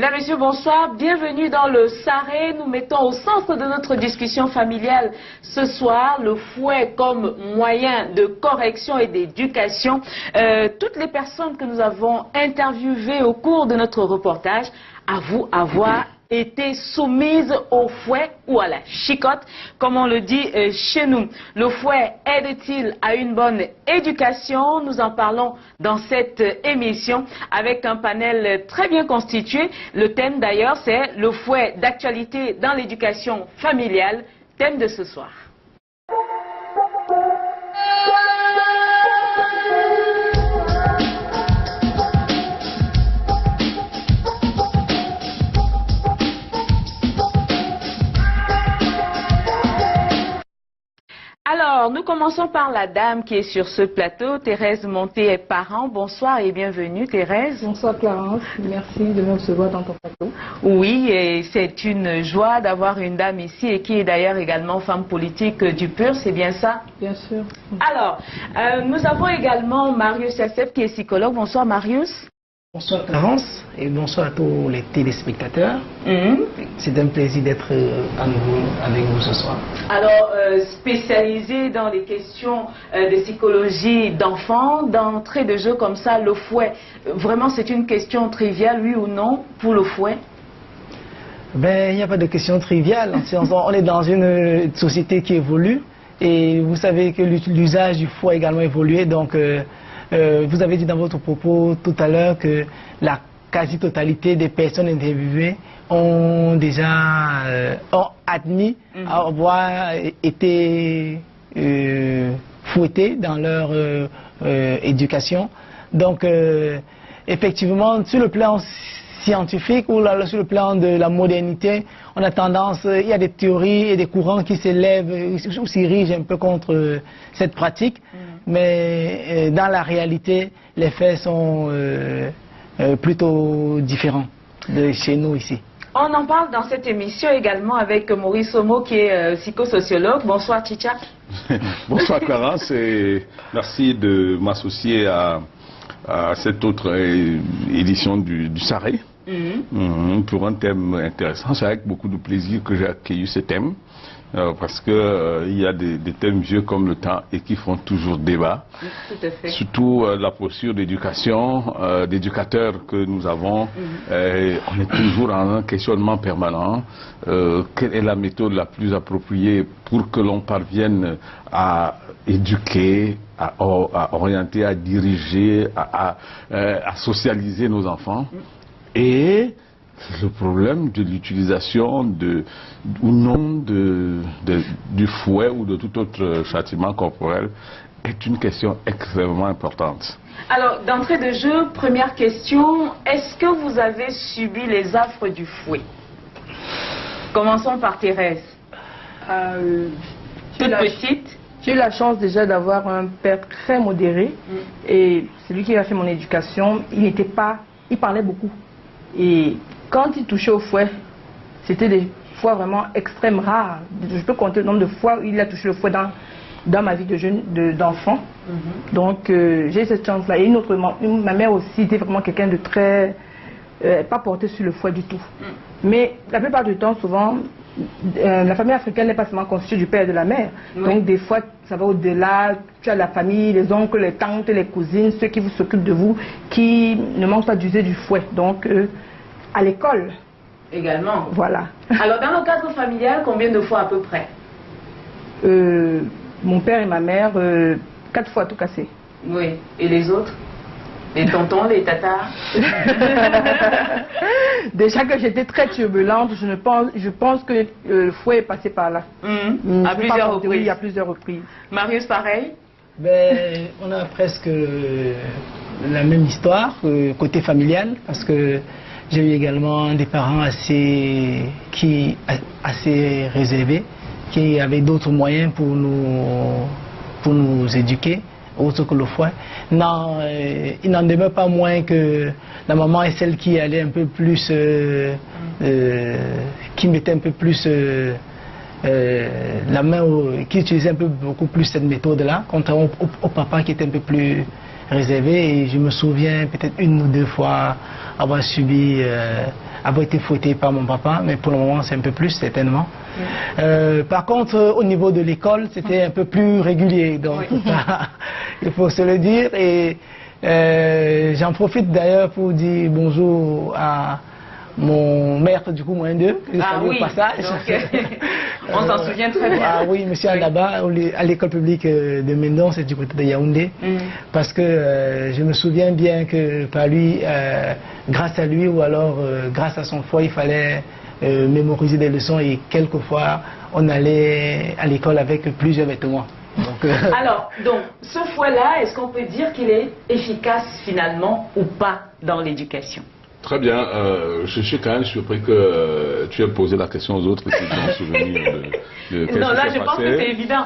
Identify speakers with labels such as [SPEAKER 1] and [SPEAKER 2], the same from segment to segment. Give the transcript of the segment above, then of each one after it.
[SPEAKER 1] Mesdames, Messieurs, bonsoir. Bienvenue dans le Saré. Nous mettons au centre de notre discussion familiale ce soir le fouet comme moyen de correction et d'éducation. Toutes les personnes que nous avons interviewées au cours de notre reportage avouent avoir été soumises au fouet ou à la chicotte, comme on le dit chez nous. Le fouet aide-t-il à une bonne éducation? Nous en parlons dans cette émission avec un panel très bien constitué. Le thème d'ailleurs, c'est le fouet d'actualité dans l'éducation familiale, thème de ce soir. Alors, nous commençons par la dame qui est sur ce plateau, Thérèse Monté-Parent. Bonsoir et bienvenue, Thérèse.
[SPEAKER 2] Bonsoir, Clarence. Merci de me recevoir dans ton plateau.
[SPEAKER 1] Oui, et c'est une joie d'avoir une dame ici et qui est d'ailleurs également femme politique du PUR, c'est bien ça?
[SPEAKER 2] Bien sûr.
[SPEAKER 1] Alors, nous avons également Marius Yassef qui est psychologue. Bonsoir, Marius.
[SPEAKER 3] Bonsoir Clarence et bonsoir à tous les téléspectateurs. C'est un plaisir d'être à nouveau avec vous ce soir.
[SPEAKER 1] Alors, spécialisé dans les questions de psychologie d'enfants, d'entrée de jeu comme ça, le fouet, vraiment c'est une question triviale, oui ou non, pour le fouet?
[SPEAKER 3] Ben, il n'y a pas de question triviale. On est dans une société qui évolue et vous savez que l'usage du fouet a également évolué, donc vous avez dit dans votre propos tout à l'heure que la quasi-totalité des personnes interviewées ont déjà admis avoir été fouettées dans leur éducation. Donc, effectivement, sur le plan scientifique ou sur le plan de la modernité, on a tendance, il y a des théories et des courants qui s'élèvent ou s'érigent un peu contre cette pratique. Mais dans la réalité, les faits sont plutôt différents de chez nous ici.
[SPEAKER 1] On en parle dans cette émission également avec Maurice Omo qui est psychosociologue. Bonsoir Chicha.
[SPEAKER 4] Bonsoir Clarence et merci de m'associer à cette autre édition du Saré. Pour un thème intéressant. C'est avec beaucoup de plaisir que j'ai accueilli ce thème. Parce que il y a des thèmes vieux comme le temps et qui font toujours débat.
[SPEAKER 1] Tout à fait.
[SPEAKER 4] Surtout la posture d'éducation, d'éducateurs que nous avons. On est toujours en un questionnement permanent. Quelle est la méthode la plus appropriée pour que l'on parvienne à éduquer, à orienter, à diriger, à socialiser nos enfants? Et le problème de l'utilisation ou non du fouet ou de tout autre châtiment corporel est une question extrêmement importante.
[SPEAKER 1] Alors, d'entrée de jeu, première question, est-ce que vous avez subi les affres du fouet? Commençons par Thérèse. Toute petite.
[SPEAKER 2] J'ai eu la chance déjà d'avoir un père très modéré et celui qui a fait mon éducation, il parlait beaucoup. Et quand il touchait au fouet, c'était des fois vraiment extrêmement rares. Je peux compter le nombre de fois où il a touché le fouet dans ma vie d'enfant. Donc j'ai cette chance-là. Et ma mère aussi était vraiment quelqu'un de très... pas porté sur le fouet du tout. Mais la plupart du temps, souvent, la famille africaine n'est pas seulement constituée du père et de la mère. Donc des fois, ça va au-delà. Tu as la famille, les oncles, les tantes, les cousines, ceux qui vous s'occupent de vous, qui ne manquent pas d'user du fouet. Donc à l'école
[SPEAKER 1] également.
[SPEAKER 2] Voilà.
[SPEAKER 1] Alors dans le cadre familial, combien de fois à peu près?
[SPEAKER 2] Mon père et ma mère, 4 fois tout cassé.
[SPEAKER 1] Oui. Et les autres? Les tontons, les tatas?
[SPEAKER 2] Déjà que j'étais très turbulente, je pense que le fouet est passé par là.
[SPEAKER 1] À plusieurs reprises.
[SPEAKER 2] Oui, à plusieurs reprises.
[SPEAKER 1] Marius, pareil?
[SPEAKER 3] Ben, on a presque la même histoire côté familial, parce que j'ai eu également des parents assez réservés, qui avaient d'autres moyens pour nous éduquer, autre que le fouet. Non, il n'en demeure pas moins que la maman est celle qui allait un peu plus, qui mettait un peu plus la main, qui utilisait beaucoup plus cette méthode-là, contrairement au papa qui était un peu plus réservé. Et je me souviens peut-être une ou deux fois avoir avoir été fouetté par mon papa, mais pour le moment c'est un peu plus certainement. Par contre, au niveau de l'école, c'était un peu plus régulier, donc il faut se le dire. Et j'en profite d'ailleurs pour dire bonjour à mon maître du coup, moins 2, que je salue au passage.
[SPEAKER 1] On s'en souvient très bien.
[SPEAKER 3] Ah oui, monsieur Aldaba, à l'école publique de Mendon, c'est du côté de Yaoundé. Parce que je me souviens bien que par lui, grâce à lui ou alors grâce à son foi, il fallait mémoriser des leçons et quelquefois on allait à l'école avec plusieurs vêtements. Donc,
[SPEAKER 1] alors, ce fouet-là, est-ce qu'on peut dire qu'il est efficace finalement ou pas dans l'éducation?
[SPEAKER 4] Très bien. Je suis quand même surpris que tu aies posé la question aux autres qui ont souvenir de
[SPEAKER 1] non, là, je pense que c'est évident.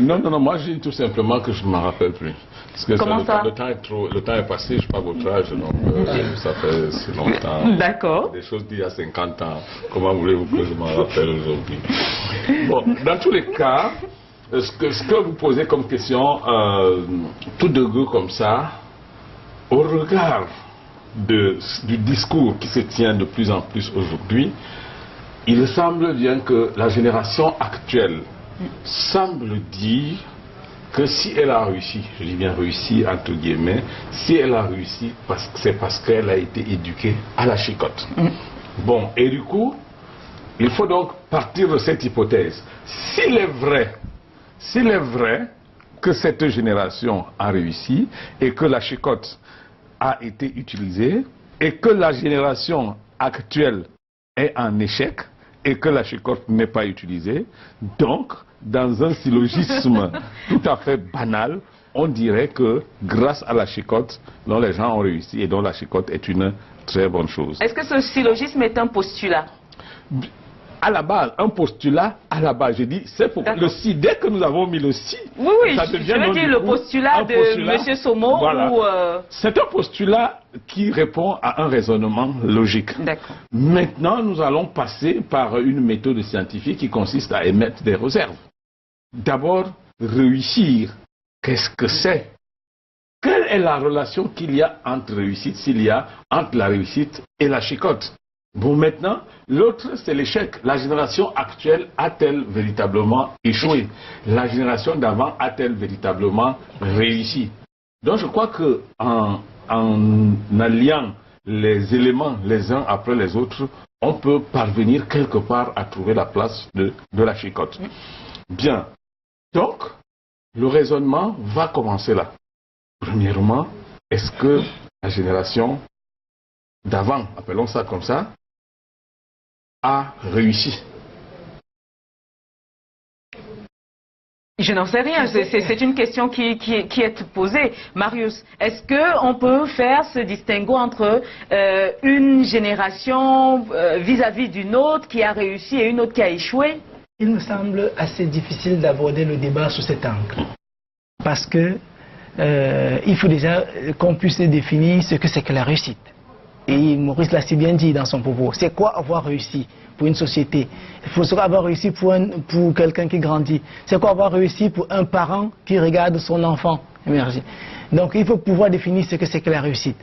[SPEAKER 4] Non, moi, je dis tout simplement que je ne m'en rappelle plus. Parce que
[SPEAKER 1] comment ça?
[SPEAKER 4] Le temps est passé, je ne sais pas votre âge, donc ça fait si longtemps.
[SPEAKER 1] D'accord.
[SPEAKER 4] Des choses d'il y a 50 ans. Comment voulez-vous que je m'en rappelle aujourd'hui? Bon, dans tous les cas, ce que vous posez comme question, tout de go comme ça, au regard du discours qui se tient de plus en plus aujourd'hui, il semble bien que la génération actuelle semble dire que si elle a réussi, je dis bien réussi entre guillemets, si elle a réussi, c'est parce qu'elle a été éduquée à la chicotte. Bon, et du coup, il faut donc partir de cette hypothèse. S'il est vrai que cette génération a réussi et que la chicotte a été utilisée et que la génération actuelle est en échec et que la chicotte n'est pas utilisée, donc dans un syllogisme tout à fait banal, on dirait que grâce à la chicotte, dont les gens ont réussi et dont la chicotte est une très bonne chose.
[SPEAKER 1] Est-ce que ce syllogisme est un postulat?
[SPEAKER 4] À la base, un postulat, à la base, j'ai dit, c'est pour le si, dès que nous avons mis le si,
[SPEAKER 1] oui,
[SPEAKER 4] ça devient
[SPEAKER 1] je veux dire le postulat de M. Somo.
[SPEAKER 4] Voilà. C'est un postulat qui répond à un raisonnement logique. Maintenant, nous allons passer par une méthode scientifique qui consiste à émettre des réserves. D'abord, réussir. Qu'est-ce que c'est? Quelle est la relation qu'il y a entre réussite, s'il y a entre la réussite et la chicotte? Bon, maintenant, l'autre, c'est l'échec. La génération actuelle a-t-elle véritablement échoué? La génération d'avant a-t-elle véritablement réussi? Donc, je crois que en alliant les éléments les uns après les autres, on peut parvenir quelque part à trouver la place de la chicotte. Bien. Donc, le raisonnement va commencer là. Premièrement, est-ce que la génération d'avant, appelons ça comme ça, a réussi?
[SPEAKER 1] Je n'en sais rien, c'est une question qui est posée. Marius, est-ce qu'on peut faire ce distinguo entre une génération vis-à-vis d'une autre qui a réussi et une autre qui a échoué?
[SPEAKER 3] Il me semble assez difficile d'aborder le débat sous cet angle. Parce que il faut déjà qu'on puisse définir ce que c'est que la réussite. Et Maurice l'a si bien dit dans son propos. C'est quoi avoir réussi pour une société? Il faut savoir avoir réussi pour quelqu'un qui grandit. C'est quoi avoir réussi pour un parent qui regarde son enfant émerger? Donc il faut pouvoir définir ce que c'est que la réussite.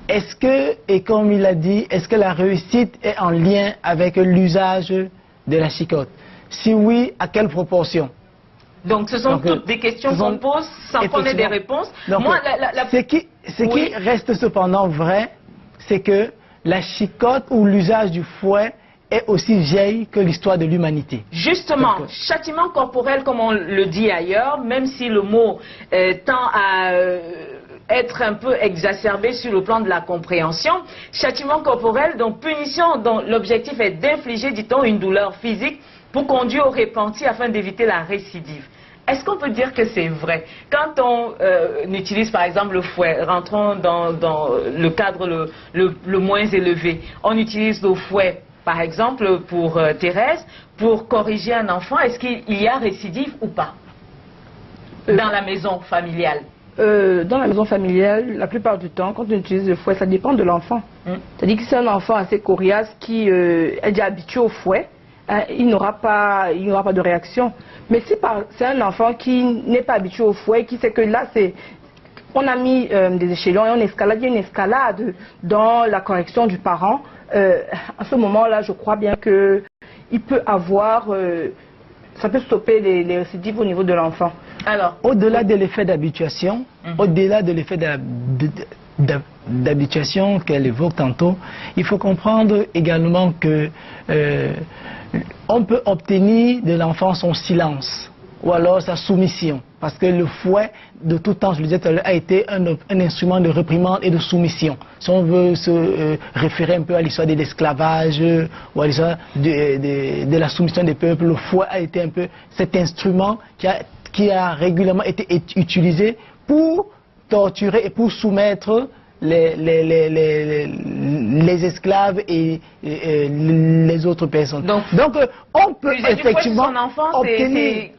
[SPEAKER 3] Est-ce que, et comme il a dit, est-ce que la réussite est en lien avec l'usage de la chicotte? Si oui, à quelle proportion?
[SPEAKER 1] Donc ce sont toutes des questions qu'on pose sans qu'on ait des réponses.
[SPEAKER 3] Donc,
[SPEAKER 1] moi,
[SPEAKER 3] ce qui reste cependant vrai, c'est que la chicotte ou l'usage du fouet est aussi vieille que l'histoire de l'humanité.
[SPEAKER 1] Justement, châtiment corporel, comme on le dit ailleurs, même si le mot tend à être un peu exacerbé sur le plan de la compréhension, châtiment corporel, donc punition dont l'objectif est d'infliger, dit-on, une douleur physique pour conduire au repenti afin d'éviter la récidive. Est-ce qu'on peut dire que c'est vrai? Quand on utilise par exemple le fouet, rentrons dans le cadre le moins élevé, on utilise le fouet par exemple pour Thérèse, pour corriger un enfant, est-ce qu'il y a récidive ou pas dans la maison familiale?
[SPEAKER 2] Dans la maison familiale, la plupart du temps, quand on utilise le fouet, ça dépend de l'enfant. C'est-à-dire que c'est un enfant assez coriace qui est déjà habitué au fouet, il n'aura pas de réaction. Mais si c'est un enfant qui n'est pas habitué au fouet, qui sait que là on a mis des échelons et il y a une escalade dans la correction du parent. À ce moment-là, je crois bien qu'il peut avoir, ça peut stopper les récidives au niveau de l'enfant.
[SPEAKER 1] Alors,
[SPEAKER 3] au-delà de l'effet d'habituation, au-delà de l'effet d'habituation qu'elle évoque tantôt, il faut comprendre également que on peut obtenir de l'enfant son silence ou alors sa soumission. Parce que le fouet, de tout temps, je le disais tout à l'heure, a été un instrument de réprimande et de soumission. Si on veut se référer un peu à l'histoire de l'esclavage ou à l'histoire de la soumission des peuples, le fouet a été un peu cet instrument qui a régulièrement été utilisé pour torturer et pour soumettre les esclaves et les autres personnes. Donc on peut effectivement obtenir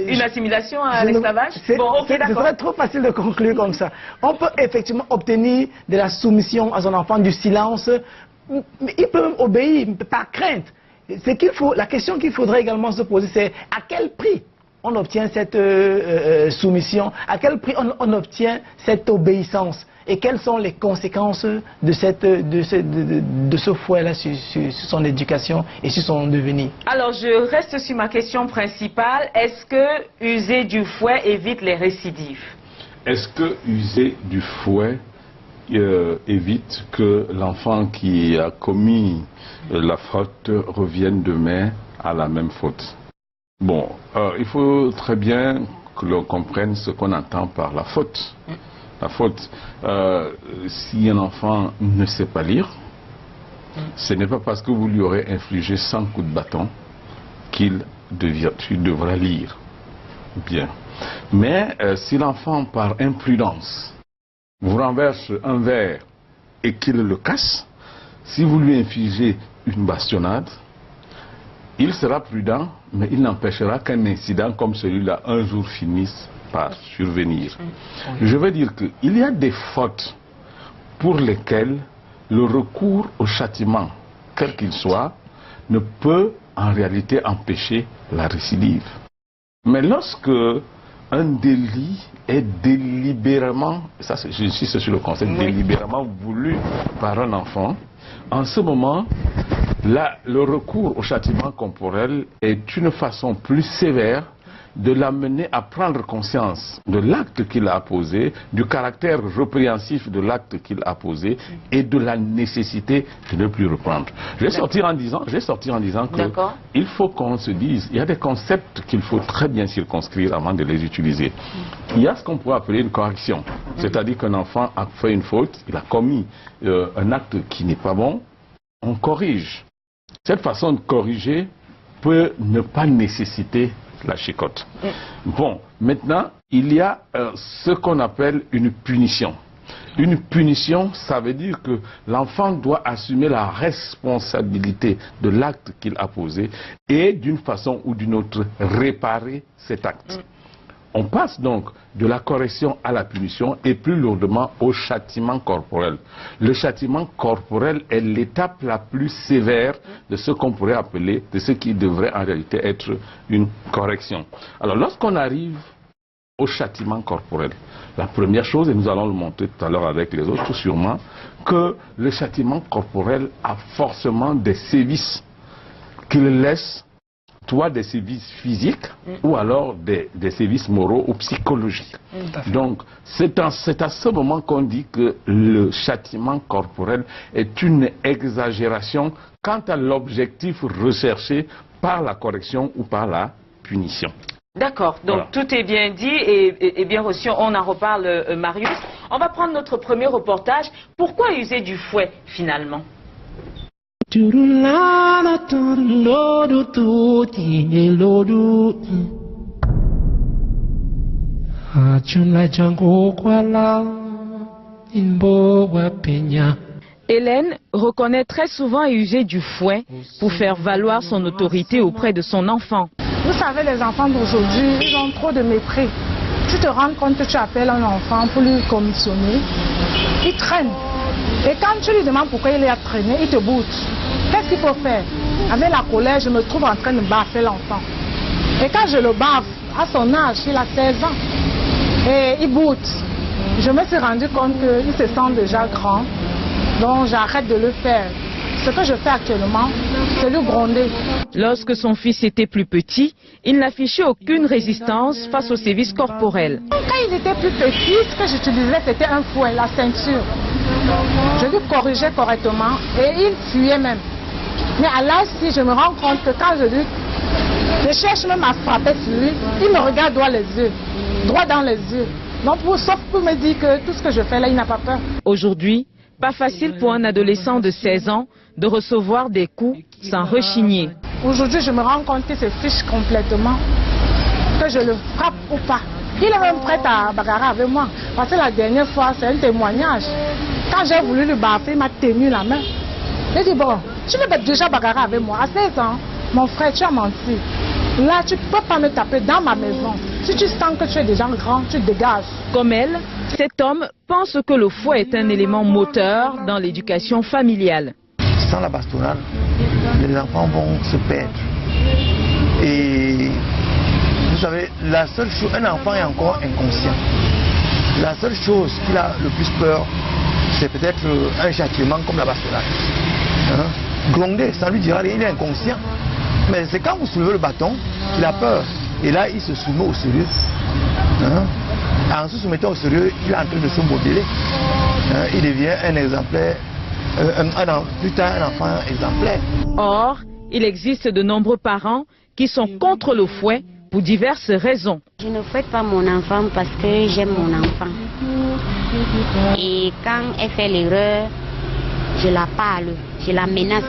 [SPEAKER 1] une assimilation à l'esclavage. Bon,
[SPEAKER 3] ce serait trop facile de conclure comme ça. On peut effectivement obtenir de la soumission à son enfant, du silence. Il peut même obéir par crainte. La question qu'il faudrait également se poser, c'est à quel prix on obtient cette soumission, à quel prix on obtient cette obéissance et quelles sont les conséquences de ce fouet-là sur son éducation et sur son devenir.
[SPEAKER 1] Alors, je reste sur ma question principale. Est-ce que user du fouet évite les récidives?
[SPEAKER 4] Est-ce que user du fouet évite que l'enfant qui a commis la faute revienne demain à la même faute? Bon, il faut très bien que l'on comprenne ce qu'on entend par la faute. La faute, si un enfant ne sait pas lire, ce n'est pas parce que vous lui aurez infligé 100 coups de bâton qu'il devra lire. Bien. Mais si l'enfant, par imprudence, vous renverse un verre et qu'il le casse, si vous lui infligez une bastonnade, il sera prudent, mais il n'empêchera qu'un incident comme celui-là un jour finisse par survenir. Je veux dire qu'il y a des fautes pour lesquelles le recours au châtiment, quel qu'il soit, ne peut en réalité empêcher la récidive. Mais lorsque un délit est délibérément, ça j'insiste sur le concept, délibérément voulu par un enfant, en ce moment, là, le recours au châtiment corporel est une façon plus sévère de l'amener à prendre conscience de l'acte qu'il a posé, du caractère répréhensif de l'acte qu'il a posé et de la nécessité de ne plus reprendre. Je vais sortir en disant qu'il faut qu'on se dise, il y a des concepts qu'il faut très bien circonscrire avant de les utiliser. Il y a ce qu'on pourrait appeler une correction, c'est-à-dire qu'un enfant a fait une faute, il a commis un acte qui n'est pas bon, on corrige. Cette façon de corriger peut ne pas nécessiter la chicotte. Bon, maintenant, il y a ce qu'on appelle une punition. Une punition, ça veut dire que l'enfant doit assumer la responsabilité de l'acte qu'il a posé et d'une façon ou d'une autre réparer cet acte. On passe donc de la correction à la punition et plus lourdement au châtiment corporel. Le châtiment corporel est l'étape la plus sévère de ce qu'on pourrait appeler, de ce qui devrait en réalité être une correction. Alors lorsqu'on arrive au châtiment corporel, la première chose, et nous allons le montrer tout à l'heure avec les autres sûrement, que le châtiment corporel a forcément des sévices qu'il laisse, soit des sévices physiques ou alors des sévices moraux ou psychologiques. Donc c'est à ce moment qu'on dit que le châtiment corporel est une exagération quant à l'objectif recherché par la correction ou par la punition.
[SPEAKER 1] D'accord, donc voilà. Tout est bien dit et bien reçu, on en reparle Marius. On va prendre notre premier reportage. Pourquoi user du fouet finalement ? Hélène reconnaît très souvent user du fouet pour faire valoir son autorité auprès de son enfant.
[SPEAKER 5] Vous savez, les enfants d'aujourd'hui, ils ont trop de mépris. Tu te rends compte que tu appelles un enfant pour lui commissionner, il traîne. Et quand tu lui demandes pourquoi il est à traîner, il te boute. Qu'est-ce qu'il faut faire? Avec la colère, je me trouve en train de baffer l'enfant. Et quand je le baffe, à son âge, il a 16 ans. Et il boute. je me suis rendu compte qu'il se sent déjà grand, donc j'arrête de le faire. Ce que je fais actuellement, c'est le gronder.
[SPEAKER 1] Lorsque son fils était plus petit, il n'affichait aucune résistance face aux sévices corporels.
[SPEAKER 5] Quand il était plus petit, ce que j'utilisais, c'était un fouet, la ceinture. Je lui corrigeais correctement et il fuyait même. Mais à l'âge-ci, je me rends compte que quand je cherche même à frapper sur lui, il me regarde droit dans les yeux. Donc, sauf pour me dire que tout ce que je fais là, il n'a pas peur.
[SPEAKER 1] Aujourd'hui, pas facile pour un adolescent de 16 ans de recevoir des coups sans rechigner.
[SPEAKER 5] Aujourd'hui, je me rends compte qu'il se fiche complètement, que je le frappe ou pas. Il est même prêt à bagarrer avec moi. Parce que la dernière fois, c'est un témoignage. Quand j'ai voulu le baffer, il m'a tenu la main. J'ai dit, bon, tu veux déjà bagarrer avec moi. À 16 ans, mon frère, tu as menti. Là, tu ne peux pas me taper dans ma maison. Si tu sens que tu es déjà grand, tu dégages.
[SPEAKER 1] Comme elle, cet homme pense que le fouet est un élément moteur dans l'éducation familiale.
[SPEAKER 6] Sans la bastonnade, les enfants vont se perdre. Et vous savez, la seule chose, un enfant est encore inconscient. La seule chose qu'il a le plus peur, c'est peut-être un châtiment comme la bastonnade. Hein? Gronder, ça lui dira, il est inconscient. Mais c'est quand vous soulevez le bâton qu'il a peur. Et là, il se soumet au sérieux. Hein? En se soumettant au sérieux, il est en train de se modeler. Hein? Il devient un exemplaire, plus tard un enfant exemplaire.
[SPEAKER 1] Or, il existe de nombreux parents qui sont contre le fouet pour diverses raisons.
[SPEAKER 7] Je ne fouette pas mon enfant parce que j'aime mon enfant. Et quand elle fait l'erreur, je la parle, je la menace.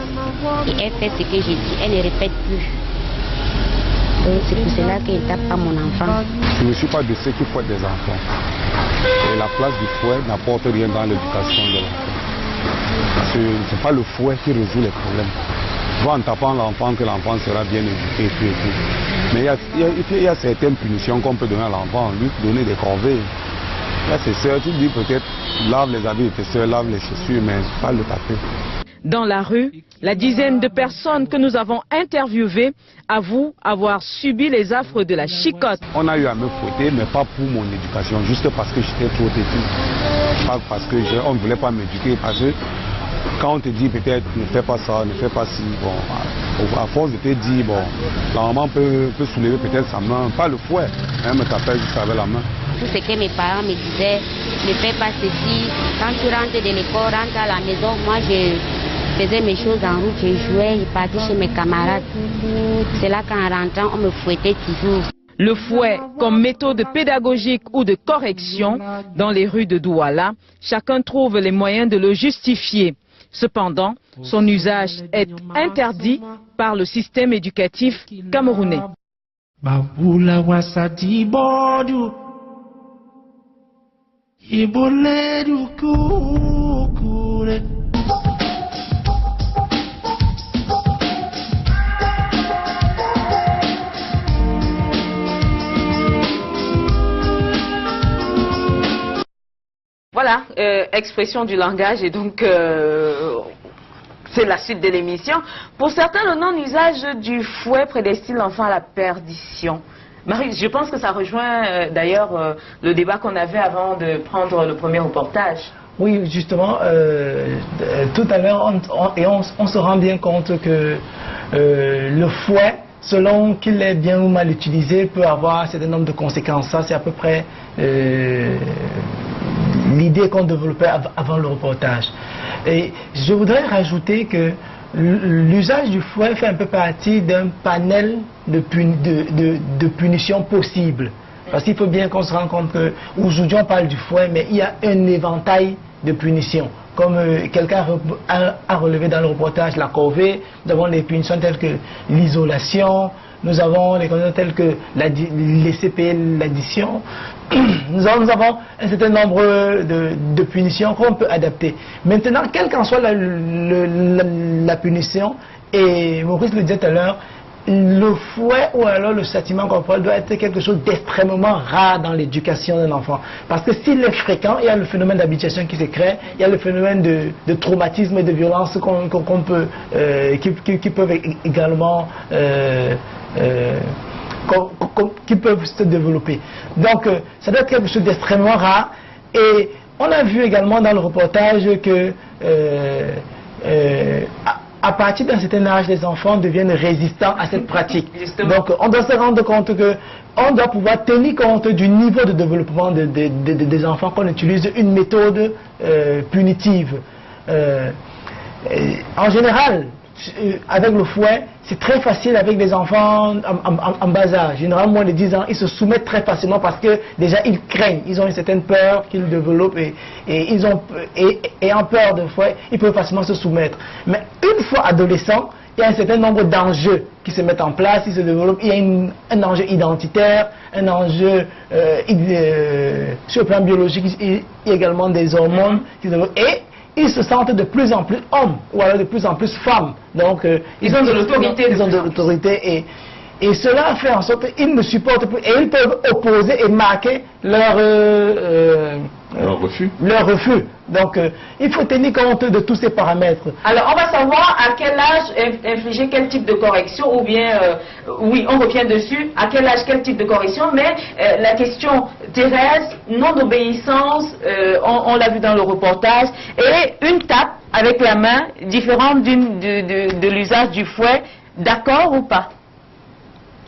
[SPEAKER 7] Et elle fait ce que je dis, elle ne répète plus. Donc c'est pour cela qu'elle ne tape pas mon enfant.
[SPEAKER 8] Je ne suis pas de ceux qui fouettent des enfants. Et la place du fouet n'apporte rien dans l'éducation de l'enfant. Parce que ce n'est pas le fouet qui résout les problèmes. Voir en tapant l'enfant que l'enfant sera bien éduqué et tout. Mais il y a certaines punitions qu'on peut donner à l'enfant, lui donner des corvées. Là, ses soeurs, tu dis peut-être lave les habits de tes soeurs, lave les chaussures, mais pas le taper.
[SPEAKER 1] Dans la rue, la dizaine de personnes que nous avons interviewées avouent avoir subi les affres de la chicotte.
[SPEAKER 8] On a eu à me fouetter, mais pas pour mon éducation, juste parce que j'étais trop petit. Pas parce qu'on ne voulait pas m'éduquer, parce que quand on te dit peut-être ne fais pas ça, ne fais pas ci, bon, à force de te dire, bon, la maman peut soulever peut-être sa main, pas le fouet, elle me tapait juste avec la main.
[SPEAKER 7] Tout ce que mes parents me disaient, ne fais pas ceci, quand tu rentres de l'école, rentre à la maison, moi je faisais mes choses en route, je jouais, je partais chez mes camarades. C'est là qu'en rentrant, on me fouettait toujours.
[SPEAKER 1] Le fouet comme méthode pédagogique ou de correction dans les rues de Douala, chacun trouve les moyens de le justifier. Cependant, son usage est interdit par le système éducatif camerounais. Voilà, expression du langage et donc c'est la suite de l'émission. Pour certains, le non-usage du fouet prédestine l'enfant à la perdition. Marie, je pense que ça rejoint d'ailleurs le débat qu'on avait avant de prendre le premier reportage.
[SPEAKER 3] Oui, justement, tout à l'heure, on se rend bien compte que le fouet, selon qu'il est bien ou mal utilisé, peut avoir un certain nombre de conséquences. Ça, c'est à peu près l'idée qu'on développait avant le reportage. Et je voudrais rajouter que l'usage du fouet fait un peu partie d'un panel de punitions possibles. Parce qu'il faut bien qu'on se rende compte qu'aujourd'hui on parle du fouet, mais il y a un éventail de punitions. Comme quelqu'un a relevé dans le reportage la corvée, nous avons des punitions telles que l'isolation, nous avons des conditions telles que les CPE, l'addition. Nous avons un certain nombre de punitions qu'on peut adapter. Maintenant, quelle qu'en soit la punition, et Maurice le disait tout à l'heure, le fouet ou alors le châtiment corporel doit être quelque chose d'extrêmement rare dans l'éducation d'un enfant. Parce que s'il est fréquent, il y a le phénomène d'habituation qui se crée, il y a le phénomène de traumatisme et de violence qui peuvent également qui peuvent se développer. Donc ça doit être quelque chose d'extrêmement rare Et on a vu également dans le reportage que à partir d'un certain âge, les enfants deviennent résistants à cette pratique.
[SPEAKER 1] Justement.
[SPEAKER 3] Donc on doit se rendre compte que on doit pouvoir tenir compte du niveau de développement des enfants qu'on utilise une méthode punitive. En général, avec le fouet, c'est très facile avec des enfants en bas âge. Généralement, moins de 10 ans, ils se soumettent très facilement parce que déjà ils craignent, ils ont une certaine peur qu'ils développent et en peur de fouet, ils peuvent facilement se soumettre. Mais une fois adolescents, il y a un certain nombre d'enjeux qui se mettent en place, ils se développent. Il y a un enjeu identitaire, un enjeu sur le plan biologique, il y a également des hormones qui se développent. Et ils se sentent de plus en plus hommes ou alors de plus en plus femmes. Donc
[SPEAKER 1] ils ont de l'autorité.
[SPEAKER 3] Ils ont de l'autorité et cela fait en sorte qu'ils ne supportent plus et ils peuvent opposer et marquer leur refus. Donc il faut tenir compte de tous ces paramètres.
[SPEAKER 1] Alors on va savoir à quel âge infliger quel type de correction ou bien, oui on revient dessus, à quel âge quel type de correction, mais la question Thérèse, non-obéissance, on l'a vu dans le reportage, et une tape avec la main différente de l'usage du fouet, d'accord ou pas?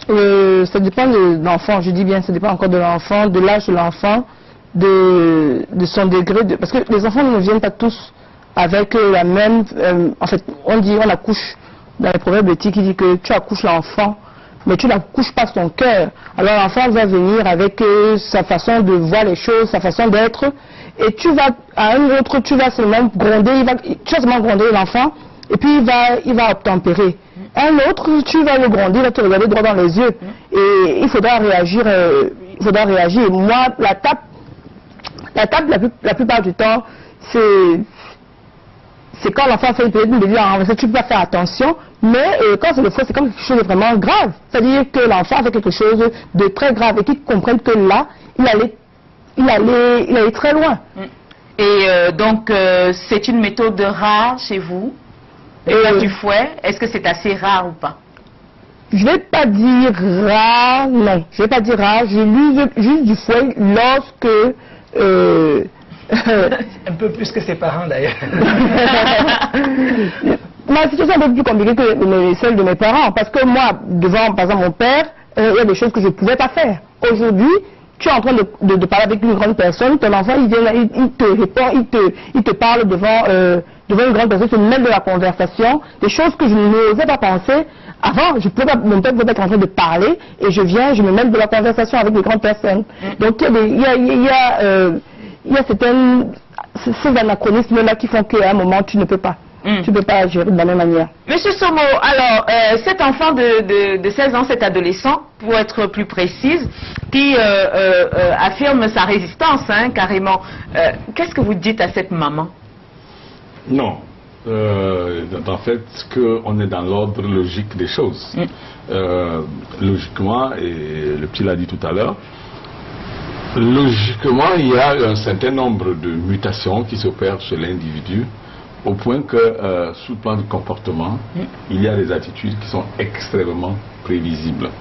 [SPEAKER 2] Ça dépend de l'enfant, je dis bien, ça dépend encore de l'enfant, de l'âge de l'enfant, de son degré de... Parce que les enfants ne viennent pas tous avec la même... en fait, on accouche, dans les proverbes éthiques, il dit que tu accouches l'enfant, mais tu n'accouches pas son cœur. Alors l'enfant va venir avec sa façon de voir les choses, sa façon d'être, et tu vas, à un autre, tu vas seulement gronder, tu vas seulement gronder l'enfant, et puis il va obtempérer. Un autre, tu vas le gronder, il va te regarder droit dans les yeux. Et il faudra réagir. Moi, la tape, la plupart du temps, c'est quand l'enfant fait une bêtise, tu peux faire attention. Mais quand c'est le faux, c'est comme quelque chose de vraiment grave. C'est-à-dire que l'enfant fait quelque chose de très grave et qu'il comprenne que là, il allait très loin.
[SPEAKER 1] Et donc, c'est une méthode rare chez vous? Du fouet, est-ce que c'est assez rare ou pas?
[SPEAKER 2] Je vais pas dire rare, non. Je vais pas dire rare. Je l'use juste du fouet lorsque...
[SPEAKER 3] un peu plus que ses parents d'ailleurs.
[SPEAKER 2] Ma situation est un peu plus compliquée que celle de mes parents. Parce que moi, devant par exemple mon père, il y a des choses que je ne pouvais pas faire. Aujourd'hui, tu es en train de parler avec une grande personne, ton enfant il vient, il te répond, il te parle devant une grande personne, se mêle de la conversation, des choses que je n'osais pas penser. Avant, mon père pouvait être en train de parler et je me mêle de la conversation avec les grandes personnes. Donc il y a ces anachronismes-là qui font qu'à un moment tu ne peux pas. Tu ne peux pas gérer de la même manière.
[SPEAKER 1] Monsieur Somo, alors cet enfant de 16 ans, cet adolescent, pour être plus précise, qui affirme sa résistance, carrément, qu'est-ce que vous dites à cette maman?
[SPEAKER 4] Non. En fait, on est dans l'ordre logique des choses. Logiquement, et le petit l'a dit tout à l'heure, logiquement, il y a un certain nombre de mutations qui s'opèrent chez l'individu, au point que, sous le plan du comportement, il y a des attitudes qui sont extrêmement prévisibles.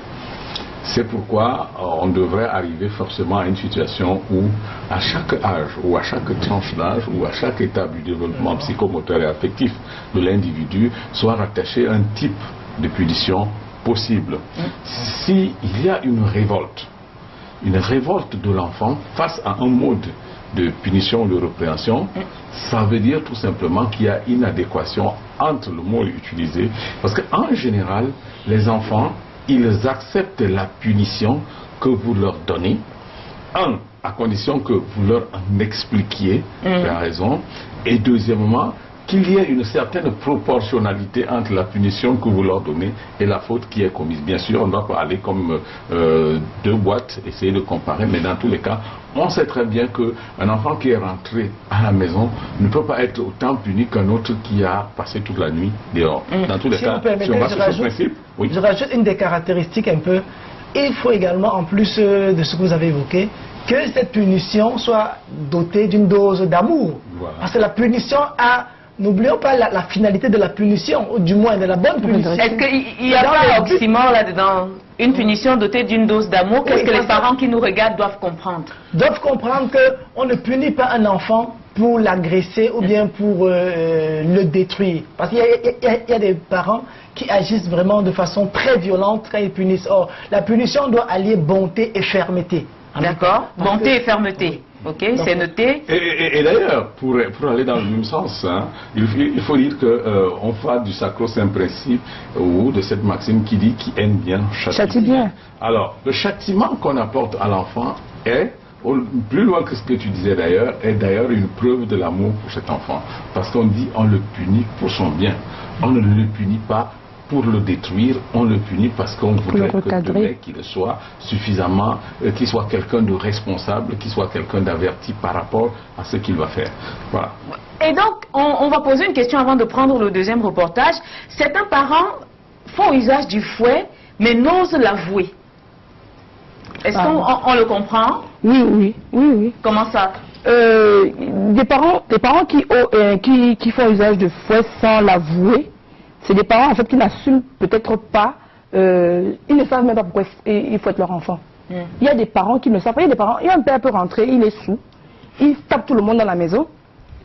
[SPEAKER 4] C'est pourquoi on devrait arriver forcément à une situation où, à chaque âge, ou à chaque tranche d'âge, ou à chaque étape du développement psychomoteur et affectif de l'individu, soit rattaché un type de punition possible. S'il y a une révolte de l'enfant face à un mode de punition ou de répréhension, ça veut dire tout simplement qu'il y a inadéquation entre le mot utilisé. Parce qu'en général, les enfants, ils acceptent la punition que vous leur donnez, à condition que vous leur en expliquiez la raison, et deuxièmement, qu'il y ait une certaine proportionnalité entre la punition que vous leur donnez et la faute qui est commise. Bien sûr, on ne doit pas aller comme deux boîtes, essayer de comparer, mais dans tous les cas, on sait très bien qu'un enfant qui est rentré à la maison ne peut pas être autant puni qu'un autre qui a passé toute la nuit dehors. Dans tous les cas, si on va sur ce principe... Oui.
[SPEAKER 3] Je rajoute une des caractéristiques un peu. Il faut également, en plus de ce que vous avez évoqué, que cette punition soit dotée d'une dose d'amour. Voilà. Parce que la punition a n'oublions pas la finalité de la punition, ou du moins de la bonne punition.
[SPEAKER 1] Est-ce qu'il n'y a pas un oxymore là-dedans? Une punition dotée d'une dose d'amour, qu'est-ce que les parents qui nous regardent doivent comprendre?
[SPEAKER 3] Doivent comprendre qu'on ne punit pas un enfant pour l'agresser ou bien pour le détruire. Parce qu'il y a des parents qui agissent vraiment de façon très violente quand ils punissent. Or, la punition doit allier bonté et fermeté.
[SPEAKER 1] D'accord. Bonté et fermeté. Ok, c'est noté.
[SPEAKER 4] Et d'ailleurs, pour aller dans le même sens, hein, il faut dire qu'on fait du sacro-saint principe ou de cette maxime qui dit qui aime bien châtie bien. Alors, le châtiment qu'on apporte à l'enfant est, plus loin que ce que tu disais d'ailleurs, est d'ailleurs une preuve de l'amour pour cet enfant. Parce qu'on dit on le punit pour son bien. On ne le punit pas pour le détruire, on le punit parce qu'on voudrait que demain qu'il soit suffisamment, qu'il soit quelqu'un de responsable, qu'il soit quelqu'un d'averti par rapport à ce qu'il va faire. Voilà.
[SPEAKER 1] Et donc, on va poser une question avant de prendre le deuxième reportage. Certains parents font usage du fouet, mais n'osent l'avouer. Est-ce qu'on le comprend?
[SPEAKER 2] Oui.
[SPEAKER 1] Comment ça?
[SPEAKER 2] Des parents qui font usage de fouet sans l'avouer, c'est des parents en fait qui n'assument peut-être pas, ils ne savent même pas pourquoi ils fouettent leur enfant. Il y a des parents qui ne savent pas, il y a un père peut rentrer, il est sous, il tape tout le monde dans la maison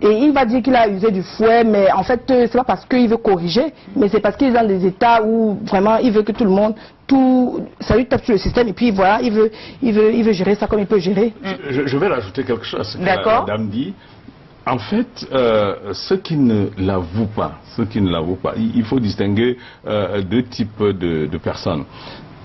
[SPEAKER 2] et il va dire qu'il a usé du fouet, mais en fait c'est pas parce qu'il veut corriger, mais c'est parce qu'il est dans des états où vraiment il veut que tout le monde, ça lui tape sur le système et puis voilà, il veut gérer ça comme il peut gérer.
[SPEAKER 4] Je vais rajouter quelque chose à ce que la dame dit. En fait, ceux qui ne l'avouent pas, il faut distinguer deux types de personnes.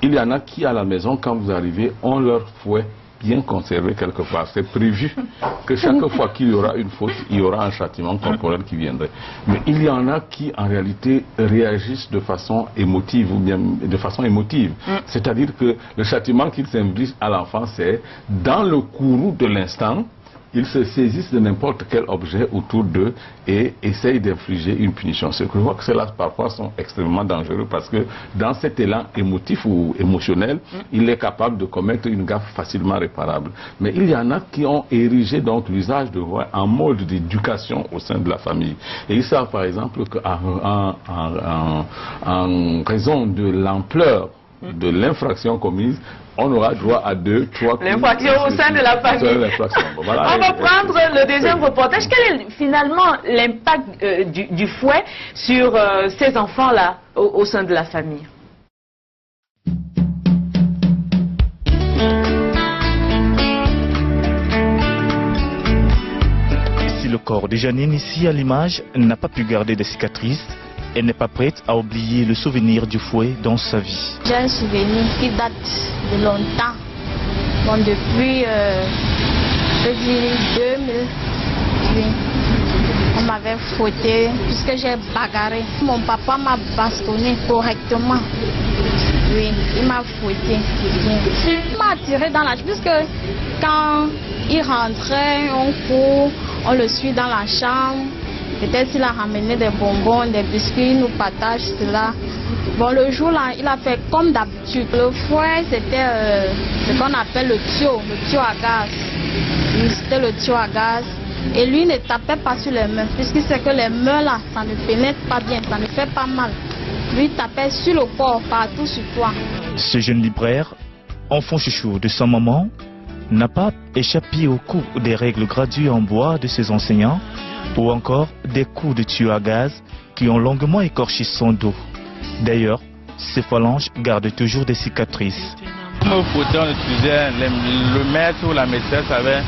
[SPEAKER 4] Il y en a qui, à la maison, quand vous arrivez, ont leur fouet bien conservé quelque part. C'est prévu que chaque fois qu'il y aura une faute, il y aura un châtiment corporel qui viendrait. Mais il y en a qui, en réalité, réagissent de façon émotive, ou bien de façon émotive. C'est-à-dire que le châtiment qu'ils s'infligent à l'enfant, c'est dans le courroux de l'instant, ils se saisissent de n'importe quel objet autour d'eux et essayent d'infliger une punition. Ce que je vois que ceux-là parfois sont extrêmement dangereux parce que dans cet élan émotif ou émotionnel, il est capable de commettre une gaffe facilement réparable. Mais il y en a qui ont érigé donc l'usage de voix en mode d'éducation au sein de la famille. Et ils savent par exemple qu'en raison de l'ampleur de l'infraction commise, on aura droit à 2, 3 coups.
[SPEAKER 1] L'infraction au sein de la famille. Voilà, on va prendre le deuxième reportage. Quel est finalement l'impact du fouet sur ces enfants-là au sein de la famille?
[SPEAKER 9] Si le corps de Janine, ici à l'image, n'a pas pu garder des cicatrices, elle n'est pas prête à oublier le souvenir du fouet dans sa vie.
[SPEAKER 10] J'ai un souvenir qui date de longtemps. Bon, depuis 2000, on m'avait fouetté puisque j'ai bagarré. Mon papa m'a bastonné correctement. Oui, il m'a fouetté. Il m'a attiré dans la chambre puisque quand il rentrait, on court, on le suit dans la chambre. Peut-être qu'il a ramené des bonbons, des biscuits, il nous partage cela. Bon, le jour-là, il a fait comme d'habitude. Le fouet, c'était ce qu'on appelle le tuyau à gaz. C'était le tuyau à gaz. Et lui ne tapait pas sur les mains, puisqu'il sait que les mains là, ça ne pénètre pas bien, ça ne fait pas mal. Lui tapait sur le corps, partout sur toi.
[SPEAKER 9] Ce jeune libraire, enfant chouchou de sa maman, n'a pas échappé aux coups des règles graduées en bois de ses enseignants, ou encore des coups de tuyau à gaz qui ont longuement écorché son dos. D'ailleurs, ses phalanges gardent toujours des cicatrices.
[SPEAKER 11] Au fauteuil, on utilisait le maître ou la maîtresse avait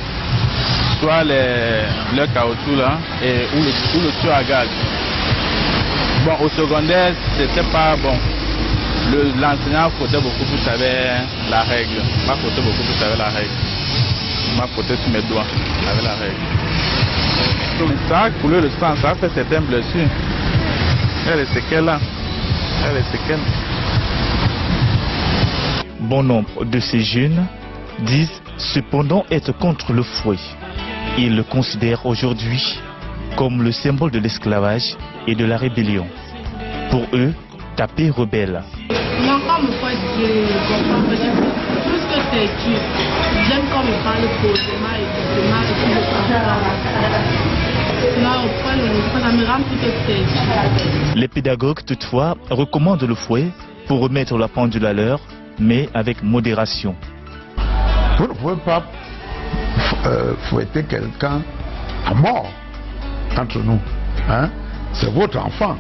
[SPEAKER 11] soit le caoutchouc là, ou le tuyau à gaz. Bon, au secondaire, c'était pas bon. L'enseignant frottait beaucoup plus avec la règle. M'a frotté beaucoup plus avec la règle. M'a frotté sur mes doigts avec la règle. Ça a coulé le sang, ça a fait certaines blessures. Il y a les séquelles là. Il y a les séquelles.
[SPEAKER 9] Bon nombre de ces jeunes disent cependant être contre le fouet. Ils le considèrent aujourd'hui comme le symbole de l'esclavage et de la rébellion. Pour eux, taper rebelle.
[SPEAKER 12] Moi, quand me fait tout ce que c'est tu, j'aime quand me parle posément et doucement et puis le ça me rend plus que t'es...
[SPEAKER 9] Les pédagogues, toutefois, recommandent le fouet pour remettre la pendule à l'heure, mais avec modération.
[SPEAKER 13] Vous ne pouvez pas fouetter quelqu'un à mort entre nous. Hein? C'est votre enfant.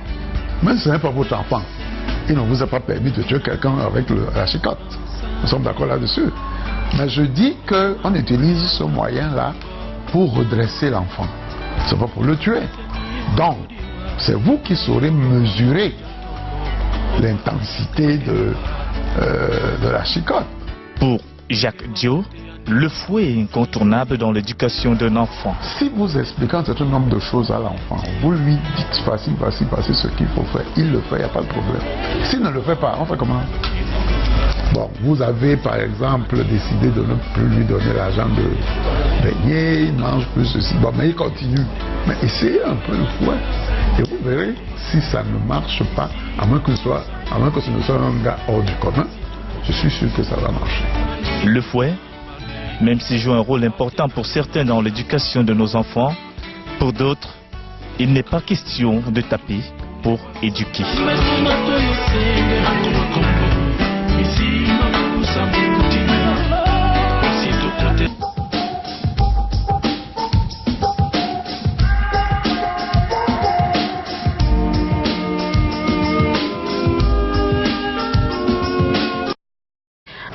[SPEAKER 13] Mais ce n'est pas votre enfant. Il ne vous a pas permis de tuer quelqu'un avec la chicotte. Nous sommes d'accord là-dessus. Mais je dis qu'on utilise ce moyen-là pour redresser l'enfant. Ce n'est pas pour le tuer. Donc, c'est vous qui saurez mesurer l'intensité de la chicotte.
[SPEAKER 9] Pour Jacques Dio, le fouet est incontournable dans l'éducation d'un enfant.
[SPEAKER 13] Si vous expliquez un certain nombre de choses à l'enfant, vous lui dites voici ce qu'il faut faire, il le fait, il n'y a pas de problème. S'il ne le fait pas, on fait comment? Bon, vous avez par exemple décidé de ne plus lui donner l'argent de baigner, il mange plus ceci, bon, mais il continue. Mais essayez un peu le fouet et vous verrez si ça ne marche pas, à moins que ce ne soit un gars hors du commun, je suis sûr que ça va marcher.
[SPEAKER 9] Le fouet, même s'il joue un rôle important pour certains dans l'éducation de nos enfants, pour d'autres, il n'est pas question de taper pour éduquer.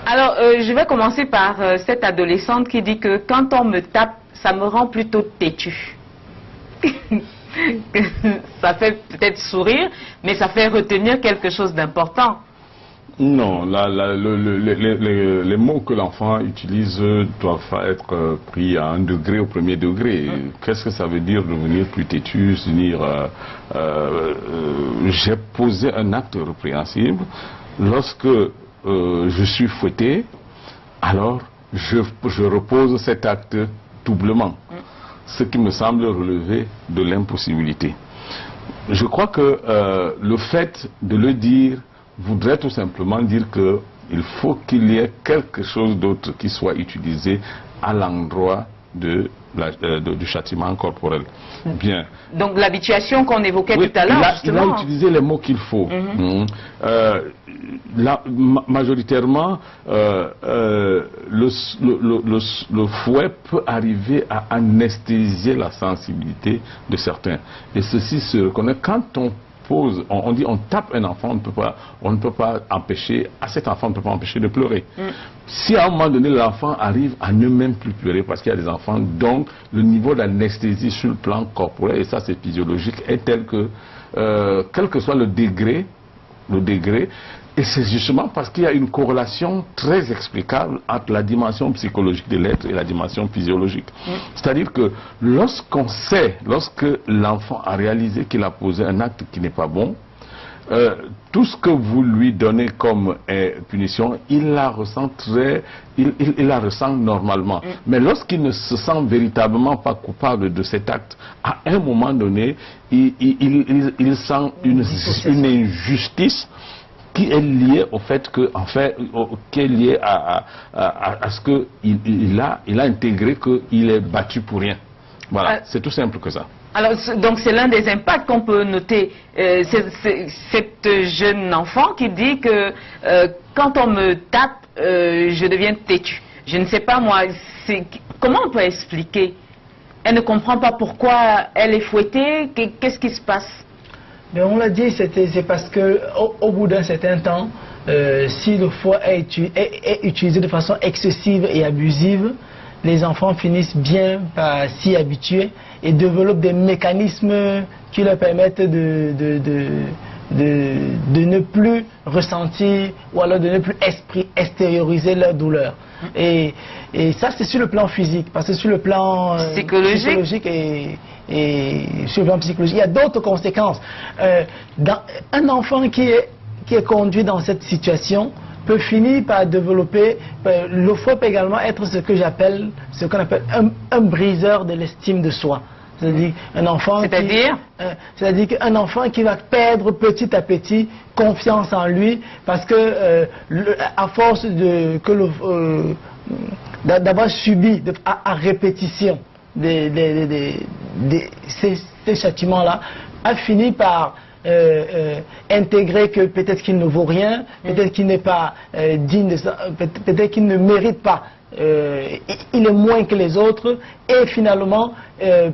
[SPEAKER 1] Alors, je vais commencer par cette adolescente qui dit que quand on me tape, ça me rend plutôt têtu. Ça fait peut-être sourire, mais ça fait retenir quelque chose d'important.
[SPEAKER 4] Non, les mots que l'enfant utilise doivent être pris à un degré, au premier degré. Qu'est-ce que ça veut dire devenir plus têtu, j'ai posé un acte répréhensible. Lorsque je suis fouetté, alors je repose cet acte doublement, ce qui me semble relever de l'impossibilité. Je crois que le fait de le dire voudrait tout simplement dire qu'il faut qu'il y ait quelque chose d'autre qui soit utilisé à l'endroit du châtiment corporel. Bien.
[SPEAKER 1] Donc l'habituation qu'on évoquait tout à l'heure, justement.
[SPEAKER 4] Il a utilisé les mots qu'il faut. Majoritairement, le fouet peut arriver à anesthésier la sensibilité de certains. Et ceci se reconnaît quand on dit on tape un enfant, on ne peut pas empêcher, à cet enfant on ne peut pas empêcher de pleurer. Si à un moment donné l'enfant arrive à ne même plus pleurer, parce qu'il y a des enfants dont le niveau d'anesthésie sur le plan corporel, et ça c'est physiologique, est tel que, quel que soit le degré, et c'est justement parce qu'il y a une corrélation très explicable entre la dimension psychologique de l'être et la dimension physiologique. C'est-à-dire que lorsque l'enfant a réalisé qu'il a posé un acte qui n'est pas bon, tout ce que vous lui donnez comme punition, il la ressent normalement. Mais lorsqu'il ne se sent véritablement pas coupable de cet acte, à un moment donné, il sent une injustice qui est liée au fait que, qui est liée à ce qu'il a intégré qu'il est battu pour rien. Voilà, c'est tout simple que ça.
[SPEAKER 1] Alors, donc c'est l'un des impacts qu'on peut noter. Cette jeune enfant qui dit que quand on me tape, je deviens têtu. Je ne sais pas moi, comment on peut expliquer? Elle ne comprend pas pourquoi elle est fouettée, qu'est-ce qui se passe?
[SPEAKER 3] Mais on l'a dit, c'est parce que au bout d'un certain temps, si le fouet est utilisé de façon excessive et abusive, les enfants finissent bien par s'y habituer et développent des mécanismes qui leur permettent de ne plus ressentir ou alors de ne plus extérioriser leur douleur. Et ça c'est sur le plan physique, parce que sur le plan psychologique et sur le plan psychologique, il y a d'autres conséquences. Un enfant qui est conduit dans cette situation peut finir par développer, le fouet peut également être ce qu'on appelle un briseur de l'estime de soi. C'est-à-dire qu'un enfant qui va perdre petit à petit confiance en lui parce que à force d'avoir subi à répétition ces châtiments-là, a fini par intégrer que peut-être qu'il ne vaut rien, peut-être qu'il n'est pas digne de ça, peut-être qu'il ne mérite pas, il est moins que les autres, et finalement,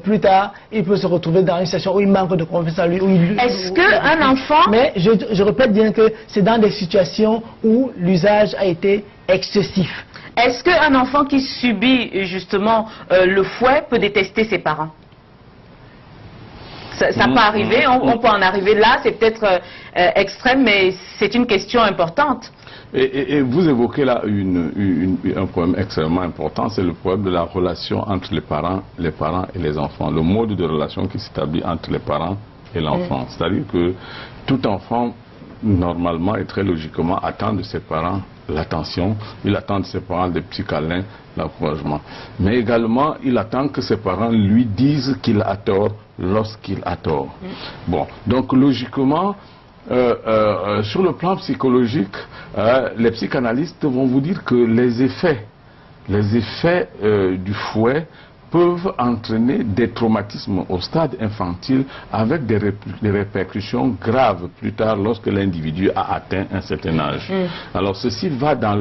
[SPEAKER 3] plus tard, il peut se retrouver dans une situation où il manque de confiance en lui.
[SPEAKER 1] Est-ce qu'un enfant...
[SPEAKER 3] Mais je répète bien que c'est dans des situations où l'usage a été excessif.
[SPEAKER 1] Est-ce qu'un enfant qui subit justement le fouet peut détester ses parents? Ça peut arriver, on peut en arriver là, c'est peut-être extrême, mais c'est une question importante.
[SPEAKER 4] Et vous évoquez là un problème extrêmement important, c'est le problème de la relation entre les parents et les enfants, le mode de relation qui s'établit entre les parents et l'enfant. C'est-à-dire que tout enfant, normalement et très logiquement, attend de ses parents l'attention, il attend de ses parents des petits câlins, l'encouragement. Mais également, il attend que ses parents lui disent qu'il a tort lorsqu'il a tort. Bon, donc logiquement, sur le plan psychologique, les psychanalystes vont vous dire que les effets du fouet peuvent entraîner des traumatismes au stade infantile avec des répercussions graves plus tard lorsque l'individu a atteint un certain âge. Alors ceci va dans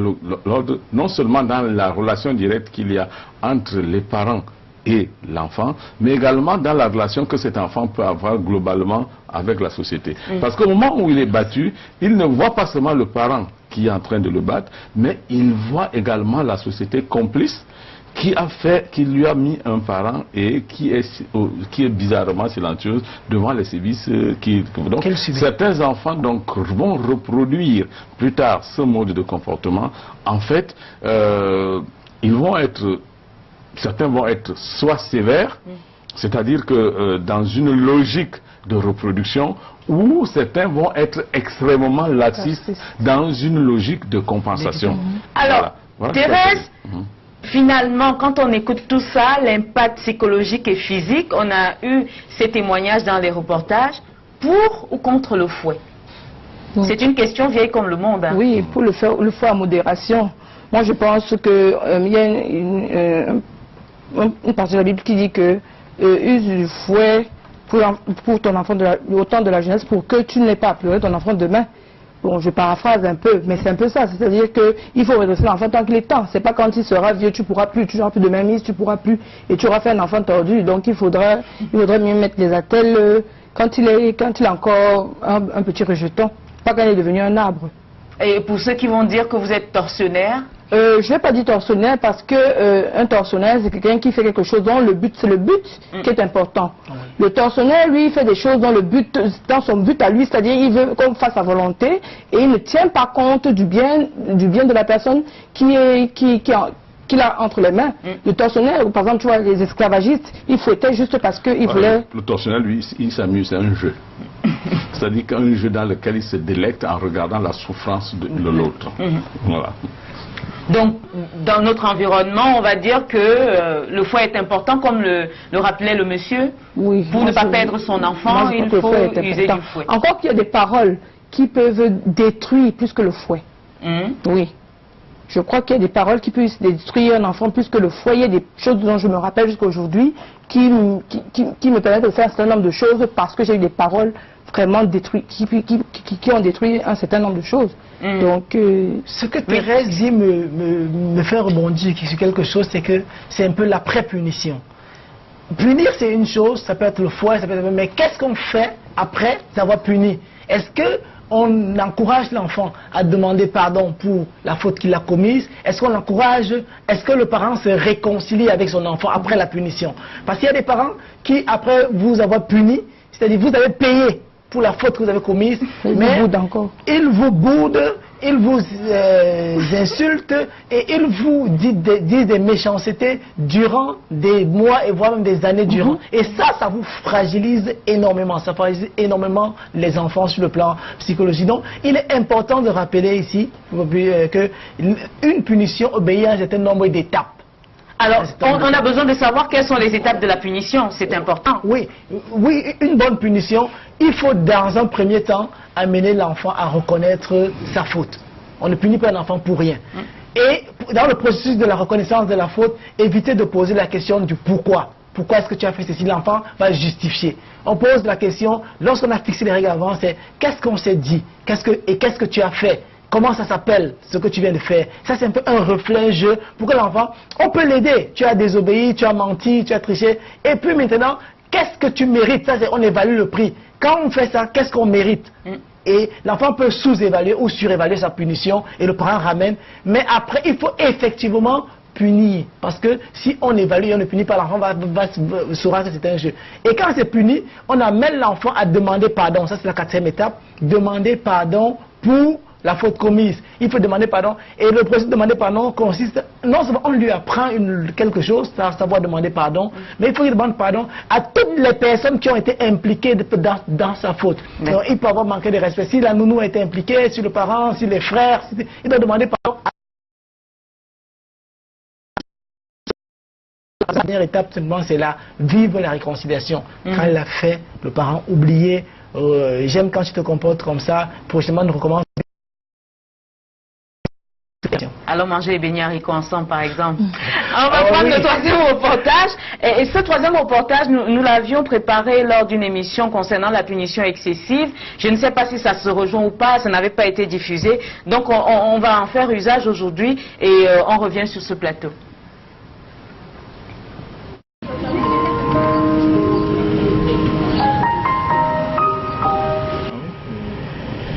[SPEAKER 4] l'ordre, non seulement dans la relation directe qu'il y a entre les parents et l'enfant, mais également dans la relation que cet enfant peut avoir globalement avec la société. Parce qu'au moment où il est battu, il ne voit pas seulement le parent qui est en train de le battre, mais il voit également la société complice qui lui a mis un parent et qui est bizarrement silencieuse devant les sévices donc certains enfants donc vont reproduire plus tard ce mode de comportement. En fait, certains vont être soit sévères, c'est-à-dire que dans une logique de reproduction, ou certains vont être extrêmement laxistes dans une logique de compensation.
[SPEAKER 1] Alors, voilà. Thérèse, finalement, quand on écoute tout ça, l'impact psychologique et physique, on a eu ces témoignages dans les reportages, pour ou contre le fouet? C'est une question vieille comme le monde. Hein.
[SPEAKER 2] Oui, pour le fouet à modération. Moi, je pense qu'il y a une partie de la Bible qui dit que use du fouet pour ton enfant au temps de la jeunesse pour que tu n'aies pas à pleurer ton enfant demain. Bon, je paraphrase un peu, mais c'est un peu ça. C'est-à-dire qu'il faut redresser l'enfant tant qu'il est temps. C'est pas quand il sera vieux, tu n'auras plus de mainmise, tu pourras plus, et tu auras fait un enfant tordu. Donc il faudrait mieux mettre les attelles quand il est encore un petit rejeton, pas quand il est devenu un arbre.
[SPEAKER 1] Et pour ceux qui vont dire que vous êtes tortionnaire?
[SPEAKER 2] Je ne vais pas dire tortionnaire parce que un tortionnaire, c'est quelqu'un qui fait quelque chose dont le but, c'est le but qui est important. Le tortionnaire, lui, il fait des choses dans son but à lui, c'est-à-dire il veut qu'on fasse sa volonté et il ne tient pas compte du bien de la personne qu'il a entre les mains. Le tortionnaire, par exemple, tu vois, les esclavagistes, ils fouettaient juste parce qu'ils voulaient...
[SPEAKER 4] Le tortionnaire, lui, il s'amuse, c'est un jeu. C'est-à-dire qu'un jeu dans lequel il se délecte en regardant la souffrance de l'autre. Voilà.
[SPEAKER 1] Donc, dans notre environnement, on va dire que le fouet est important, comme le rappelait le monsieur.
[SPEAKER 2] Oui,
[SPEAKER 1] pour ne pas perdre son enfant, il faut user du fouet.
[SPEAKER 2] Encore qu'il y a des paroles qui peuvent détruire plus que le fouet. Oui. Je crois qu'il y a des paroles qui peuvent détruire un enfant plus que le fouet. Il y a des choses dont je me rappelle jusqu'à aujourd'hui qui me permettent de faire un certain nombre de choses parce que j'ai eu des paroles vraiment détruites, qui ont détruit un certain nombre de choses. Donc,
[SPEAKER 3] ce que Thérèse dit me fait rebondir sur quelque chose, c'est que c'est un peu la pré-punition. Punir, c'est une chose, ça peut être le fouet, mais qu'est-ce qu'on fait après avoir puni? Est-ce qu'on encourage l'enfant à demander pardon pour la faute qu'il a commise? Est-ce qu'on l'encourage? Est-ce que le parent se réconcilie avec son enfant après la punition? Parce qu'il y a des parents qui, après vous avoir puni, c'est-à-dire vous avez payé pour la faute que vous avez commise, mais ils vous boudent, ils vous insultent et ils vous disent des méchancetés durant des mois et voire même des années durant. Et ça vous fragilise énormément, ça fragilise énormément les enfants sur le plan psychologique. Donc il est important de rappeler ici qu'une punition obéit à un certain nombre d'étapes.
[SPEAKER 1] Alors, on a besoin de savoir quelles sont les étapes de la punition, c'est important.
[SPEAKER 3] Oui, une bonne punition, il faut dans un premier temps amener l'enfant à reconnaître sa faute. On ne punit pas un enfant pour rien. Et dans le processus de la reconnaissance de la faute, éviter de poser la question du pourquoi. Pourquoi est-ce que tu as fait ceci? L'enfant va justifier. on pose la question, lorsqu'on a fixé les règles avant, c'est qu'est-ce qu'on s'est dit, qu'est-ce que tu as fait, comment ça s'appelle, ce que tu viens de faire. Ça, c'est un peu un reflet, un jeu, pour que l'enfant, on peut l'aider. Tu as désobéi, tu as menti, tu as triché, et puis maintenant, qu'est-ce que tu mérites? Ça, on évalue le prix. Quand on fait ça, qu'est-ce qu'on mérite? Et l'enfant peut sous-évaluer ou surévaluer sa punition, et le parent ramène. Mais après, il faut effectivement punir. Parce que si on évalue et on ne punit pas, l'enfant saura que c'est un jeu. Et quand c'est puni, on amène l'enfant à demander pardon. Ça, c'est la 4e étape. Demander pardon pour la faute commise. Il faut demander pardon. Et le processus de demander pardon consiste, non seulement on lui apprend quelque chose, savoir demander pardon, mais il faut qu'il demande pardon à toutes les personnes qui ont été impliquées dans sa faute. Donc, il peut avoir manqué de respect. Si la nounou a été impliquée, si le parent, si les frères, il doit demander pardon. La dernière étape, c'est la vivre la réconciliation. Quand il a fait, le parent oublié, j'aime quand tu te comportes comme ça, prochainement nous recommence.
[SPEAKER 1] Alors manger les beignets haricots ensemble, par exemple. On va prendre le 3e reportage. Et ce 3e reportage, nous l'avions préparé lors d'une émission concernant la punition excessive. Je ne sais pas si ça se rejoint ou pas, ça n'avait pas été diffusé. Donc on va en faire usage aujourd'hui et on revient sur ce plateau.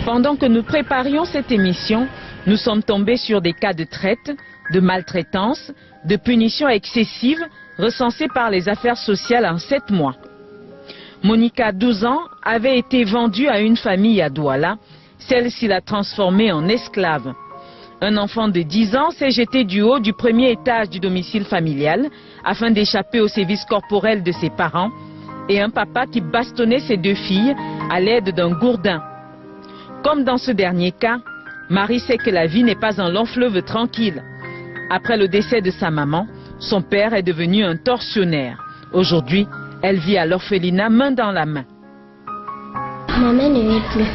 [SPEAKER 1] Pendant que nous préparions cette émission, nous sommes tombés sur des cas de traite, de maltraitance, de punitions excessives recensées par les affaires sociales en 7 mois. Monica, 12 ans, avait été vendue à une famille à Douala. Celle-ci l'a transformée en esclave. Un enfant de 10 ans s'est jeté du haut du 1er étage du domicile familial afin d'échapper aux sévices corporels de ses parents et un papa qui bastonnait ses 2 filles à l'aide d'un gourdin. Comme dans ce dernier cas, Marie sait que la vie n'est pas un long fleuve tranquille. Après le décès de sa maman, son père est devenu un tortionnaire. Aujourd'hui, elle vit à l'orphelinat main dans la main.
[SPEAKER 14] Ma mère ne vit plus.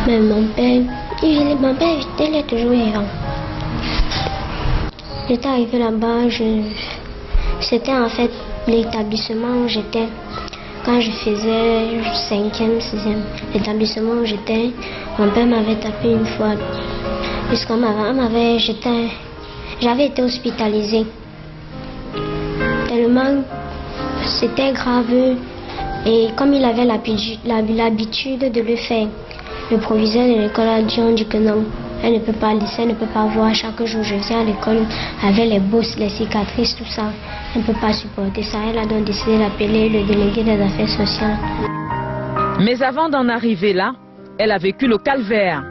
[SPEAKER 14] Mais mon père, il est toujours vivant. J'étais arrivée là-bas, c'était en fait l'établissement où j'étais. Quand je faisais 5e, 6e, l'établissement où j'étais, mon père m'avait tapé une fois. J'avais été hospitalisée. Tellement c'était grave. Et comme il avait l'habitude de le faire, le proviseur de l'école a dit que non, elle ne peut pas laisser, elle ne peut pas voir. Chaque jour je viens à l'école avec les bosses, les cicatrices, tout ça. Elle ne peut pas supporter ça. Elle a donc décidé d'appeler le délégué des affaires sociales.
[SPEAKER 1] Mais avant d'en arriver là, elle a vécu le calvaire.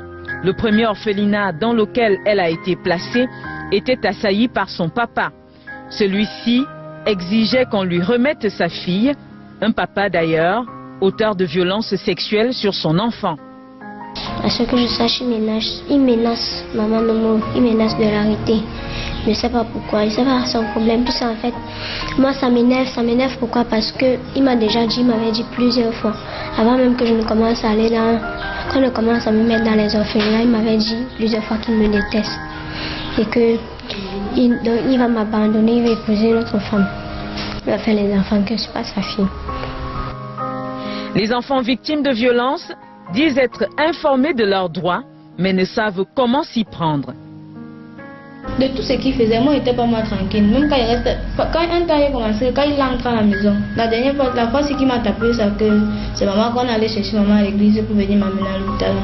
[SPEAKER 1] Le premier orphelinat dans lequel elle a été placée était assailli par son papa. Celui-ci exigeait qu'on lui remette sa fille, un papa d'ailleurs, auteur de violences sexuelles sur son enfant.
[SPEAKER 14] À ce que je sache, il menace maman Nomo, il menace de l'arrêter. Je ne sais pas pourquoi, je ne sais pas son problème. Tout ça en fait, moi ça m'énerve pourquoi? Parce qu'il m'avait dit plusieurs fois, avant même que je ne commence à aller là, quand je commence à me mettre dans les orphelinats, il m'avait dit plusieurs fois qu'il me déteste. Et qu'il va m'abandonner, il va épouser une autre femme. Il va faire les enfants que je ne suis pas sa fille.
[SPEAKER 1] Les enfants victimes de violences disent être informés de leurs droits, mais ne savent comment s'y prendre.
[SPEAKER 15] De tout ce qu'il faisait, moi, il n'était pas moi tranquille. Même quand il restait, quand un temps il a commencé, quand il entre à la maison, la fois qu'il m'a tapé, c'est que c'est maman qu'on allait chercher maman à l'église pour venir m'amener à l'hôpital.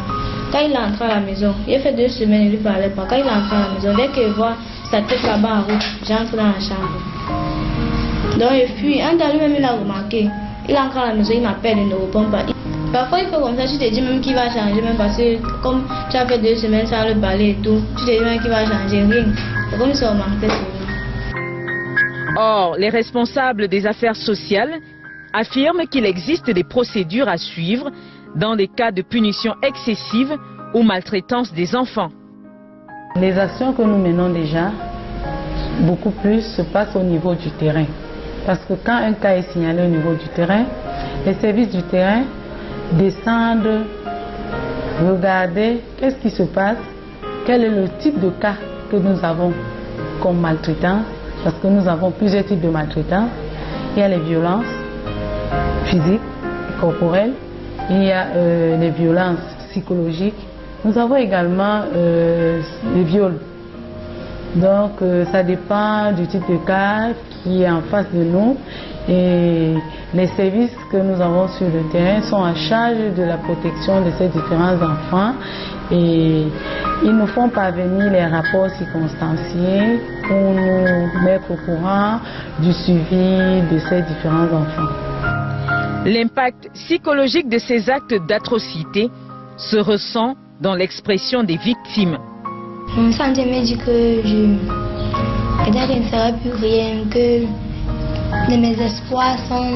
[SPEAKER 15] Quand il est entré à la maison, il a fait 2 semaines, il ne lui parlait pas. Quand il est entré à la maison, dès qu'il voit sa tête là-bas en route, j'entre dans la chambre. Donc il fuit. Un temps lui-même, il a remarqué. Il entre à la maison, il m'appelle, il ne répond pas. Parfois il fait comme ça, tu te dis même qu'il va changer, même parce que comme tu as fait 2 semaines sans le parler et tout, tu te dis même qu'il va changer, rien. C'est comme ça on manquait sur lui.
[SPEAKER 1] Or, les responsables des affaires sociales affirment qu'il existe des procédures à suivre dans les cas de punition excessive ou maltraitance des enfants.
[SPEAKER 16] Les actions que nous menons déjà, beaucoup plus se passent au niveau du terrain. Parce que quand un cas est signalé au niveau du terrain, les services du terrain descendre, regarder qu'est-ce qui se passe, quel est le type de cas que nous avons comme maltraitance, parce que nous avons plusieurs types de maltraitance. Il y a les violences physiques, corporelles, il y a les violences psychologiques. Nous avons également les viols. Donc ça dépend du type de cas qui est en face de nous. Et les services que nous avons sur le terrain sont en charge de la protection de ces différents enfants. Et ils nous font parvenir les rapports circonstanciés pour nous mettre au courant du suivi de ces différents enfants.
[SPEAKER 1] L'impact psychologique de ces actes d'atrocité se ressent dans l'expression des victimes.
[SPEAKER 14] Mon santé me dit que je ne ferai plus rien, que mes espoirs sont...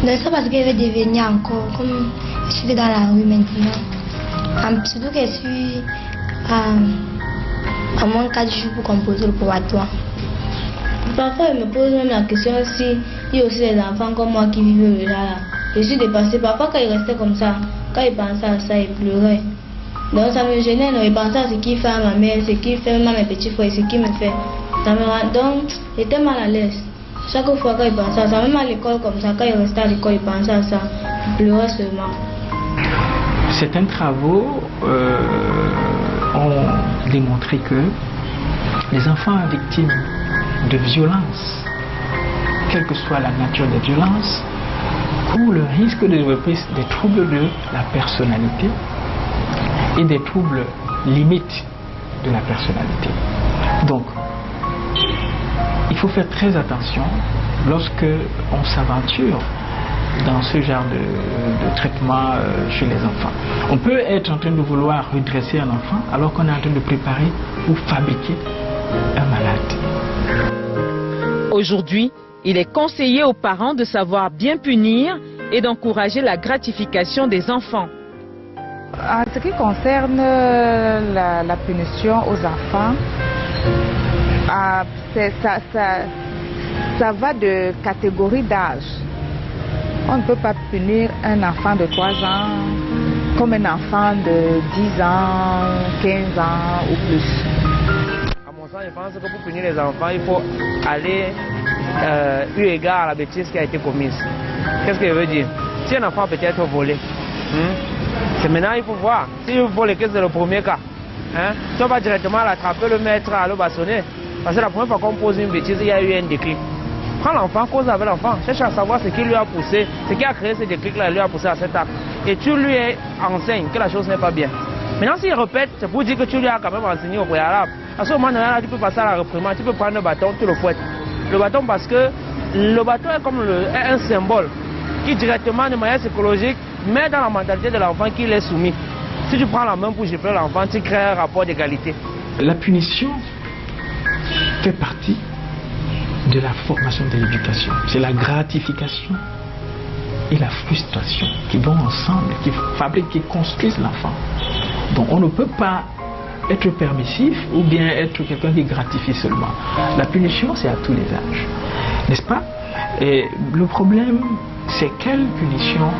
[SPEAKER 14] Je ne sais pas ce que je vais devenir encore, comme je suis dans la rue maintenant. Surtout que je suis à moins 4 jours pour composer le probatoire.
[SPEAKER 15] Parfois, je me pose même la question si il y a aussi des enfants comme moi qui vivent là. Je suis dépassée. Parfois, quand ils restaient comme ça, quand ils pensaient à ça, ils pleuraient. Donc, ça me gênait. Ils pensaient à ce qu'il fait à ma mère, ce qu'il fait même à mes petits frères, ce qu'il me fait. Ça me rend... Donc, j'étais mal à l'aise. Chaque fois quand ils pensaient à ça, même à l'école comme ça, quand ils restaient à l'école, ils pensaient à ça. Ils pleuraient seulement.
[SPEAKER 17] Certains travaux ont démontré que les enfants victimes de violences, quelle que soit la nature des violences, courent le risque de développer des troubles de la personnalité et des troubles limites de la personnalité. Donc, il faut faire très attention lorsque on s'aventure dans ce genre de traitement chez les enfants. On peut être en train de vouloir redresser un enfant alors qu'on est en train de préparer ou fabriquer un malade.
[SPEAKER 1] Aujourd'hui, il est conseillé aux parents de savoir bien punir et d'encourager la gratification des enfants.
[SPEAKER 5] En ce qui concerne la punition aux enfants, ça va de catégorie d'âge. On ne peut pas punir un enfant de 3 ans comme un enfant de 10 ans, 15 ans ou plus.
[SPEAKER 18] À mon sens, je pense que pour punir les enfants, il faut aller eu égard à la bêtise qui a été commise. Qu'est-ce que je veux dire? Si un enfant peut être volé, c'est maintenant il faut voir. Si vous volez, que c'est le premier cas, tu vas directement l'attraper, le mettre à le bâtonner. Parce que la première fois qu'on pose une bêtise, il y a eu un déclic. Prends l'enfant, cause avec l'enfant, cherche à savoir ce qui lui a poussé, ce qui a créé ce déclic-là, lui a poussé à cet acte. Et tu lui enseignes que la chose n'est pas bien. Maintenant, s'il répète, c'est pour dire que tu lui as quand même enseigné au préalable. À ce moment-là, tu peux passer à la réprimande, tu peux prendre le bâton, tu le fouettes. Le bâton, parce que le bâton est comme un symbole qui directement, de manière psychologique, met dans la mentalité de l'enfant qu'il est soumis. Si tu prends la main pour gifler l'enfant, tu crées un rapport d'égalité.
[SPEAKER 17] La punition fait partie de la formation de l'éducation. C'est la gratification et la frustration qui vont ensemble, qui fabriquent, qui construisent l'enfant. Donc on ne peut pas être permissif ou bien être quelqu'un qui gratifie seulement. La punition, c'est à tous les âges, n'est-ce pas? Et le problème, c'est quelle punition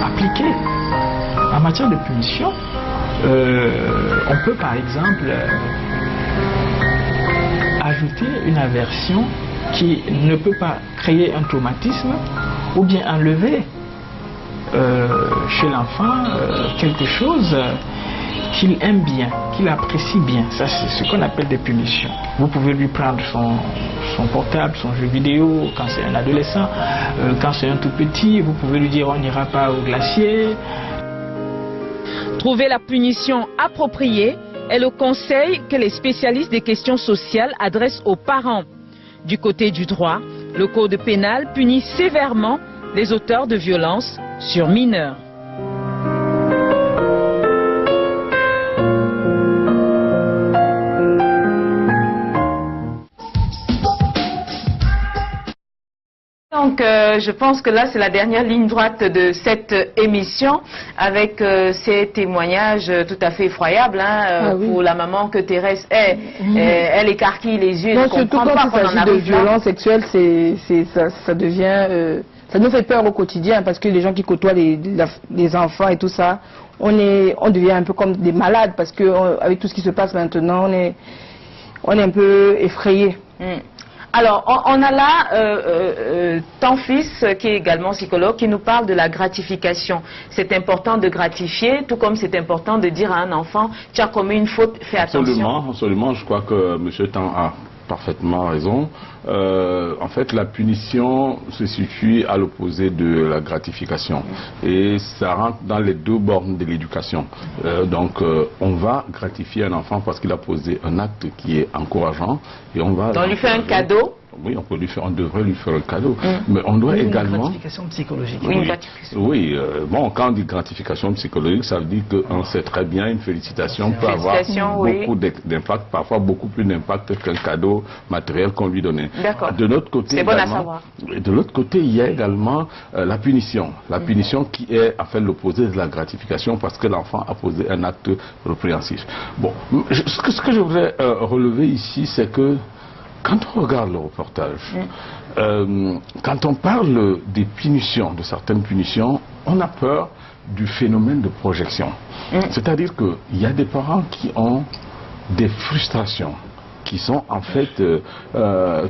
[SPEAKER 17] appliquer. En matière de punition, on peut par exemple ajouter une aversion qui ne peut pas créer un traumatisme ou bien enlever chez l'enfant quelque chose qu'il aime bien, qu'il apprécie bien. Ça, c'est ce qu'on appelle des punitions. Vous pouvez lui prendre son portable, son jeu vidéo, quand c'est un adolescent, quand c'est un tout petit, vous pouvez lui dire on n'ira pas au glacier.
[SPEAKER 1] Trouver la punition appropriée est le conseil que les spécialistes des questions sociales adressent aux parents. Du côté du droit, le code pénal punit sévèrement les auteurs de violences sur mineurs. Donc, je pense que là, c'est la dernière ligne droite de cette émission avec ces témoignages tout à fait effroyables pour la maman que Thérèse est. Elle écarquille les yeux, elle ne comprend pas qu'on en arrive là. Surtout quand il s'agit de violences sexuelles, ça devient... ça nous fait peur au quotidien parce que les gens qui côtoient les enfants et tout ça, on devient un peu comme des malades parce qu'avec tout ce qui se passe maintenant, on est un peu effrayés. Alors, on a là ton fils, qui est également psychologue, qui nous parle de la gratification. C'est important de gratifier, tout comme c'est important de dire à un enfant, tu as commis une faute, fais attention.
[SPEAKER 4] Absolument, je crois que M. Tan a parfaitement raison. En fait, la punition se situe à l'opposé de la gratification. Et ça rentre dans les deux bornes de l'éducation. Donc, on va gratifier un enfant parce qu'il a posé un acte qui est encourageant. Et on va...
[SPEAKER 1] Donc, on lui fait un cadeau.
[SPEAKER 4] Oui, on devrait lui faire un cadeau. Mais on doit également...
[SPEAKER 3] Une gratification psychologique.
[SPEAKER 4] Oui, bon, quand on dit gratification psychologique, ça veut dire qu'on sait très bien, une félicitation peut avoir beaucoup d'impact, parfois beaucoup plus d'impact qu'un cadeau matériel qu'on lui donnait.
[SPEAKER 1] D'accord.
[SPEAKER 4] De l'autre côté,
[SPEAKER 1] c'est bon à savoir.
[SPEAKER 4] De l'autre côté, il y a également la punition. La punition qui est en fait l'opposé de la gratification parce que l'enfant a posé un acte répréhensif. Bon, ce que je voudrais relever ici, c'est que quand on regarde le reportage, quand on parle des punitions, de certaines punitions, on a peur du phénomène de projection. C'est-à-dire qu'il y a des parents qui ont des frustrations, qui sont en fait,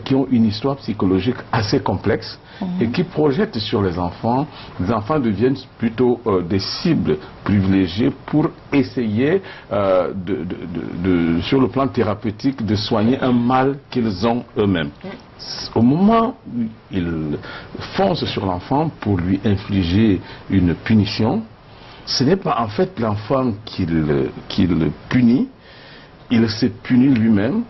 [SPEAKER 4] qui ont une histoire psychologique assez complexe et qui projettent sur les enfants. Les enfants deviennent plutôt des cibles privilégiées pour essayer, sur le plan thérapeutique, de soigner un mal qu'ils ont eux-mêmes. Au moment où ils foncent sur l'enfant pour lui infliger une punition, ce n'est pas en fait l'enfant qu'il punit, il se punit lui-même.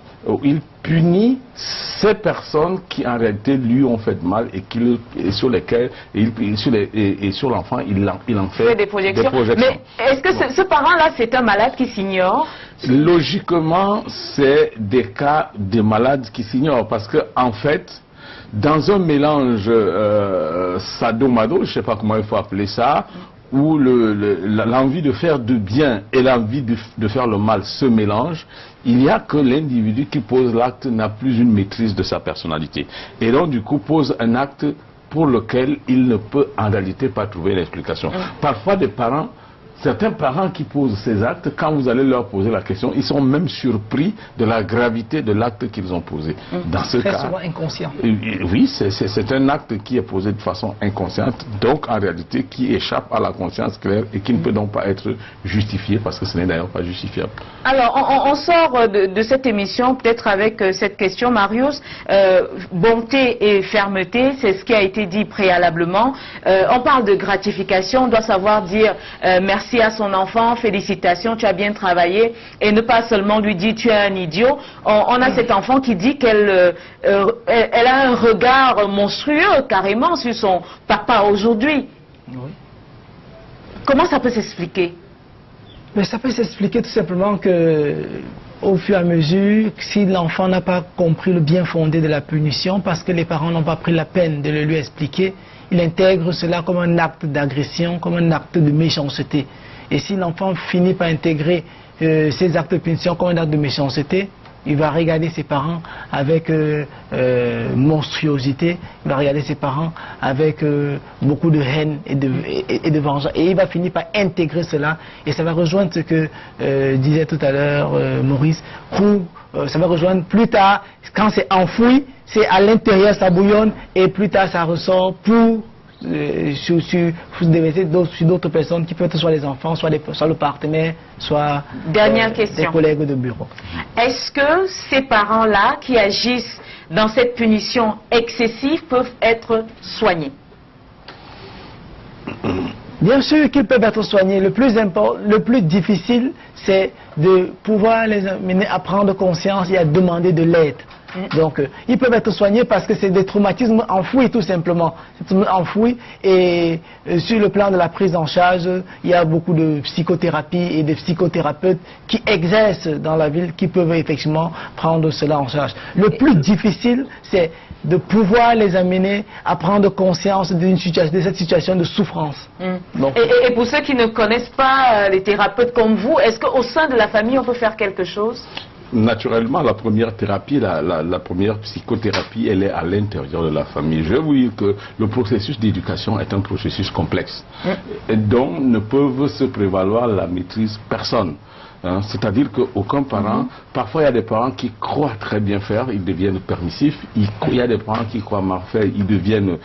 [SPEAKER 4] Il punit ces personnes qui en réalité lui ont fait mal et sur lesquelles et sur l'enfant il en fait des projections.
[SPEAKER 1] Mais est-ce que ce parent-là c'est un malade qui s'ignore?
[SPEAKER 4] Logiquement, c'est des cas de malades qui s'ignorent parce que en fait, dans un mélange sadomado, je ne sais pas comment il faut appeler ça, où l'envie de faire du bien et l'envie de faire le mal se mélangent, il n'y a que l'individu qui pose l'acte n'a plus une maîtrise de sa personnalité. Et donc du coup pose un acte pour lequel il ne peut en réalité pas trouver l'explication. Parfois certains parents qui posent ces actes, quand vous allez leur poser la question, ils sont même surpris de la gravité de l'acte qu'ils ont posé. Dans ce cas,
[SPEAKER 3] souvent inconscient.
[SPEAKER 4] Oui, c'est un acte qui est posé de façon inconsciente, donc en réalité qui échappe à la conscience claire et qui ne peut donc pas être justifié parce que ce n'est d'ailleurs pas justifiable.
[SPEAKER 1] Alors, on sort de cette émission peut-être avec cette question, Marius. Bonté et fermeté, c'est ce qui a été dit préalablement. On parle de gratification, on doit savoir dire merci à son enfant, félicitations, tu as bien travaillé, et ne pas seulement lui dire tu es un idiot. On a cet enfant qui dit qu'elle a un regard monstrueux carrément sur son papa aujourd'hui. Oui. Comment ça peut s'expliquer?
[SPEAKER 3] Mais ça peut s'expliquer tout simplement que au fur et à mesure, si l'enfant n'a pas compris le bien fondé de la punition, parce que les parents n'ont pas pris la peine de le lui expliquer, il intègre cela comme un acte d'agression, comme un acte de méchanceté. Et si l'enfant finit par intégrer ces actes de punition comme un acte de méchanceté, il va regarder ses parents avec monstruosité, il va regarder ses parents avec beaucoup de haine et de vengeance. Et il va finir par intégrer cela. Et ça va rejoindre ce que disait tout à l'heure Maurice, ça va rejoindre plus tard, quand c'est enfoui, c'est à l'intérieur, ça bouillonne, et plus tard ça ressort pour déverser sur d'autres personnes qui peuvent être soit les enfants, soit le partenaire, soit des collègues de bureau.
[SPEAKER 1] Est-ce que ces parents-là qui agissent dans cette punition excessive peuvent être soignés?
[SPEAKER 3] Bien sûr qu'ils peuvent être soignés. Le plus difficile, c'est de pouvoir les amener à prendre conscience et à demander de l'aide. Donc, ils peuvent être soignés parce que c'est des traumatismes enfouis tout simplement. Enfouis, et sur le plan de la prise en charge, il y a beaucoup de psychothérapie et de psychothérapeutes qui exercent dans la ville, qui peuvent effectivement prendre cela en charge. Le plus difficile, c'est de pouvoir les amener à prendre conscience de cette situation de souffrance. Donc,
[SPEAKER 1] et pour ceux qui ne connaissent pas les thérapeutes comme vous, est-ce qu'au sein de la famille, on peut faire quelque chose?
[SPEAKER 4] Naturellement, la première thérapie, la première psychothérapie, elle est à l'intérieur de la famille. Je vais vous dire que le processus d'éducation est un processus complexe, et dont ne peuvent se prévaloir la maîtrise personne. Hein, c'est-à-dire qu'aucun parent, parfois il y a des parents qui croient très bien faire, ils deviennent permissifs, il y a des parents qui croient mal faire, ils deviennent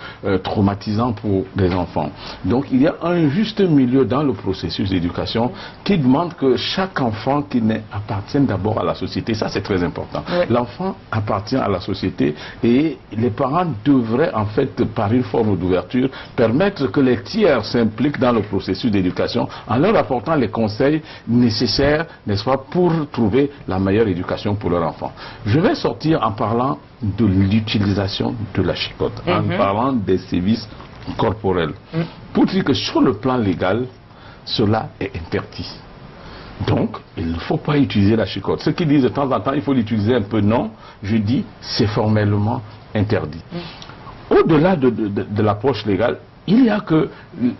[SPEAKER 4] traumatisants pour des enfants. Donc il y a un juste milieu dans le processus d'éducation qui demande que chaque enfant qui naît appartienne d'abord à la société. Ça c'est très important. Oui. L'enfant appartient à la société et les parents devraient en fait, par une forme d'ouverture, permettre que les tiers s'impliquent dans le processus d'éducation en leur apportant les conseils nécessaires, n'est-ce pas, pour trouver la meilleure éducation pour leur enfant. Je vais sortir en parlant de l'utilisation de la chicotte, en parlant des sévices corporels. Pour dire que sur le plan légal, cela est interdit. Donc, il ne faut pas utiliser la chicotte. Ceux qui disent de temps en temps, il faut l'utiliser un peu, non, je dis, c'est formellement interdit. Au-delà de l'approche légale, il y a que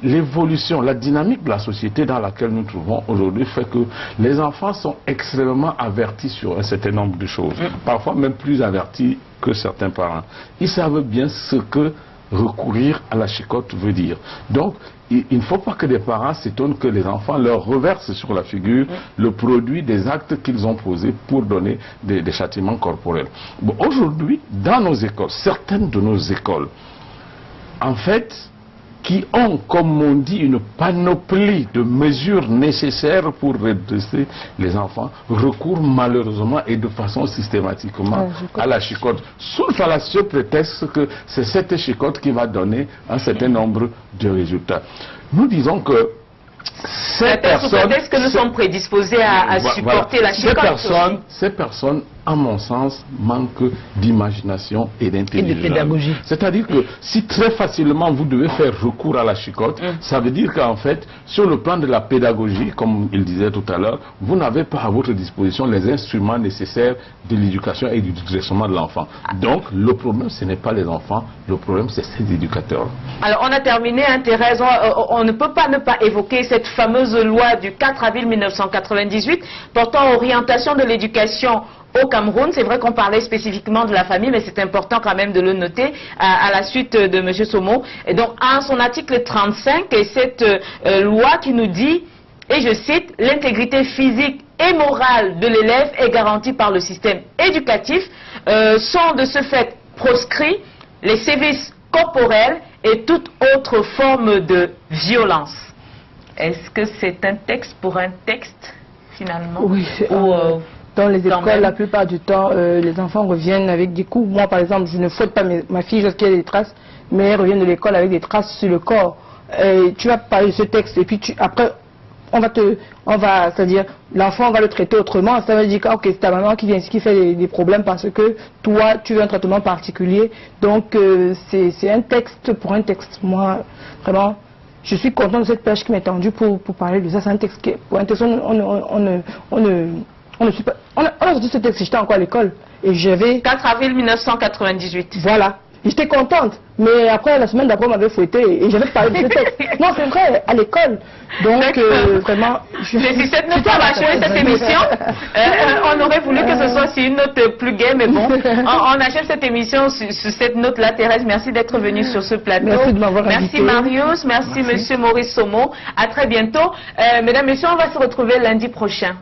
[SPEAKER 4] l'évolution, la dynamique de la société dans laquelle nous nous trouvons aujourd'hui fait que les enfants sont extrêmement avertis sur un certain nombre de choses, parfois même plus avertis que certains parents. Ils savent bien ce que recourir à la chicotte veut dire. Donc, il ne faut pas que les parents s'étonnent que les enfants leur reversent sur la figure le produit des actes qu'ils ont posés pour donner des châtiments corporels. Bon, aujourd'hui, dans nos écoles, certaines de nos écoles, en fait, qui ont, comme on dit, une panoplie de mesures nécessaires pour redresser les enfants, recourent malheureusement et de façon systématiquement à la chicotte, sous le fallacieux prétexte que c'est cette chicotte qui va donner un certain nombre de résultats. Nous disons que ces personnes...
[SPEAKER 1] Est-ce que nous sommes prédisposés à supporter la chicotte?
[SPEAKER 4] Ces personnes, à mon sens, manquent d'imagination et d'intelligence. Et de pédagogie. C'est-à-dire que si très facilement vous devez faire recours à la chicotte, ça veut dire qu'en fait, sur le plan de la pédagogie, comme il disait tout à l'heure, vous n'avez pas à votre disposition les instruments nécessaires de l'éducation et du dressement de l'enfant. Donc, le problème, ce n'est pas les enfants, le problème, c'est ces éducateurs.
[SPEAKER 1] Alors, on a terminé, hein, Thérèse, on ne peut pas ne pas évoquer cette fameuse loi du 4 avril 1998 portant orientation de l'éducation au Cameroun. C'est vrai qu'on parlait spécifiquement de la famille, mais c'est important quand même de le noter à la suite de M. Somo. Et donc, en son article 35, et cette loi qui nous dit, et je cite, « L'intégrité physique et morale de l'élève est garantie par le système éducatif, sont de ce fait proscrits les sévices corporels et toute autre forme de violence. » Est-ce que c'est un texte pour un texte, finalement?
[SPEAKER 2] Oui. Dans les écoles, la plupart du temps, les enfants reviennent avec des coups. Moi, par exemple, je ne fouette pas ma fille lorsqu'il y a des traces, mais elle revient de l'école avec des traces sur le corps. Tu vas parler de ce texte, et puis après, c'est-à-dire, l'enfant va le traiter autrement. Ça veut dire que c'est ta maman qui vient ici, qui fait des problèmes parce que toi, tu veux un traitement particulier. Donc, c'est un texte pour un texte. Moi, vraiment, je suis content de cette page qui m'est tendue pour parler de ça. C'est un texte qui, pour un texte, on a sorti ce texte, j'étais encore à l'école. Et j'avais...
[SPEAKER 1] 4 avril 1998.
[SPEAKER 2] Voilà. J'étais contente. Mais après, la semaine d'après, on m'avait fouetté et j'avais parlé de ce texte. Non, c'est vrai, à l'école. Donc, vraiment...
[SPEAKER 1] C'est sur cette note, on va achever cette émission. On aurait voulu que ce soit sur une note plus gaie, mais bon. On achève cette émission sur cette note-là. Thérèse, merci d'être venue sur ce plateau.
[SPEAKER 2] Merci de m'avoir invité.
[SPEAKER 1] Merci Marius, merci Monsieur Maurice Somo. À très bientôt. Mesdames, Messieurs, on va se retrouver lundi prochain.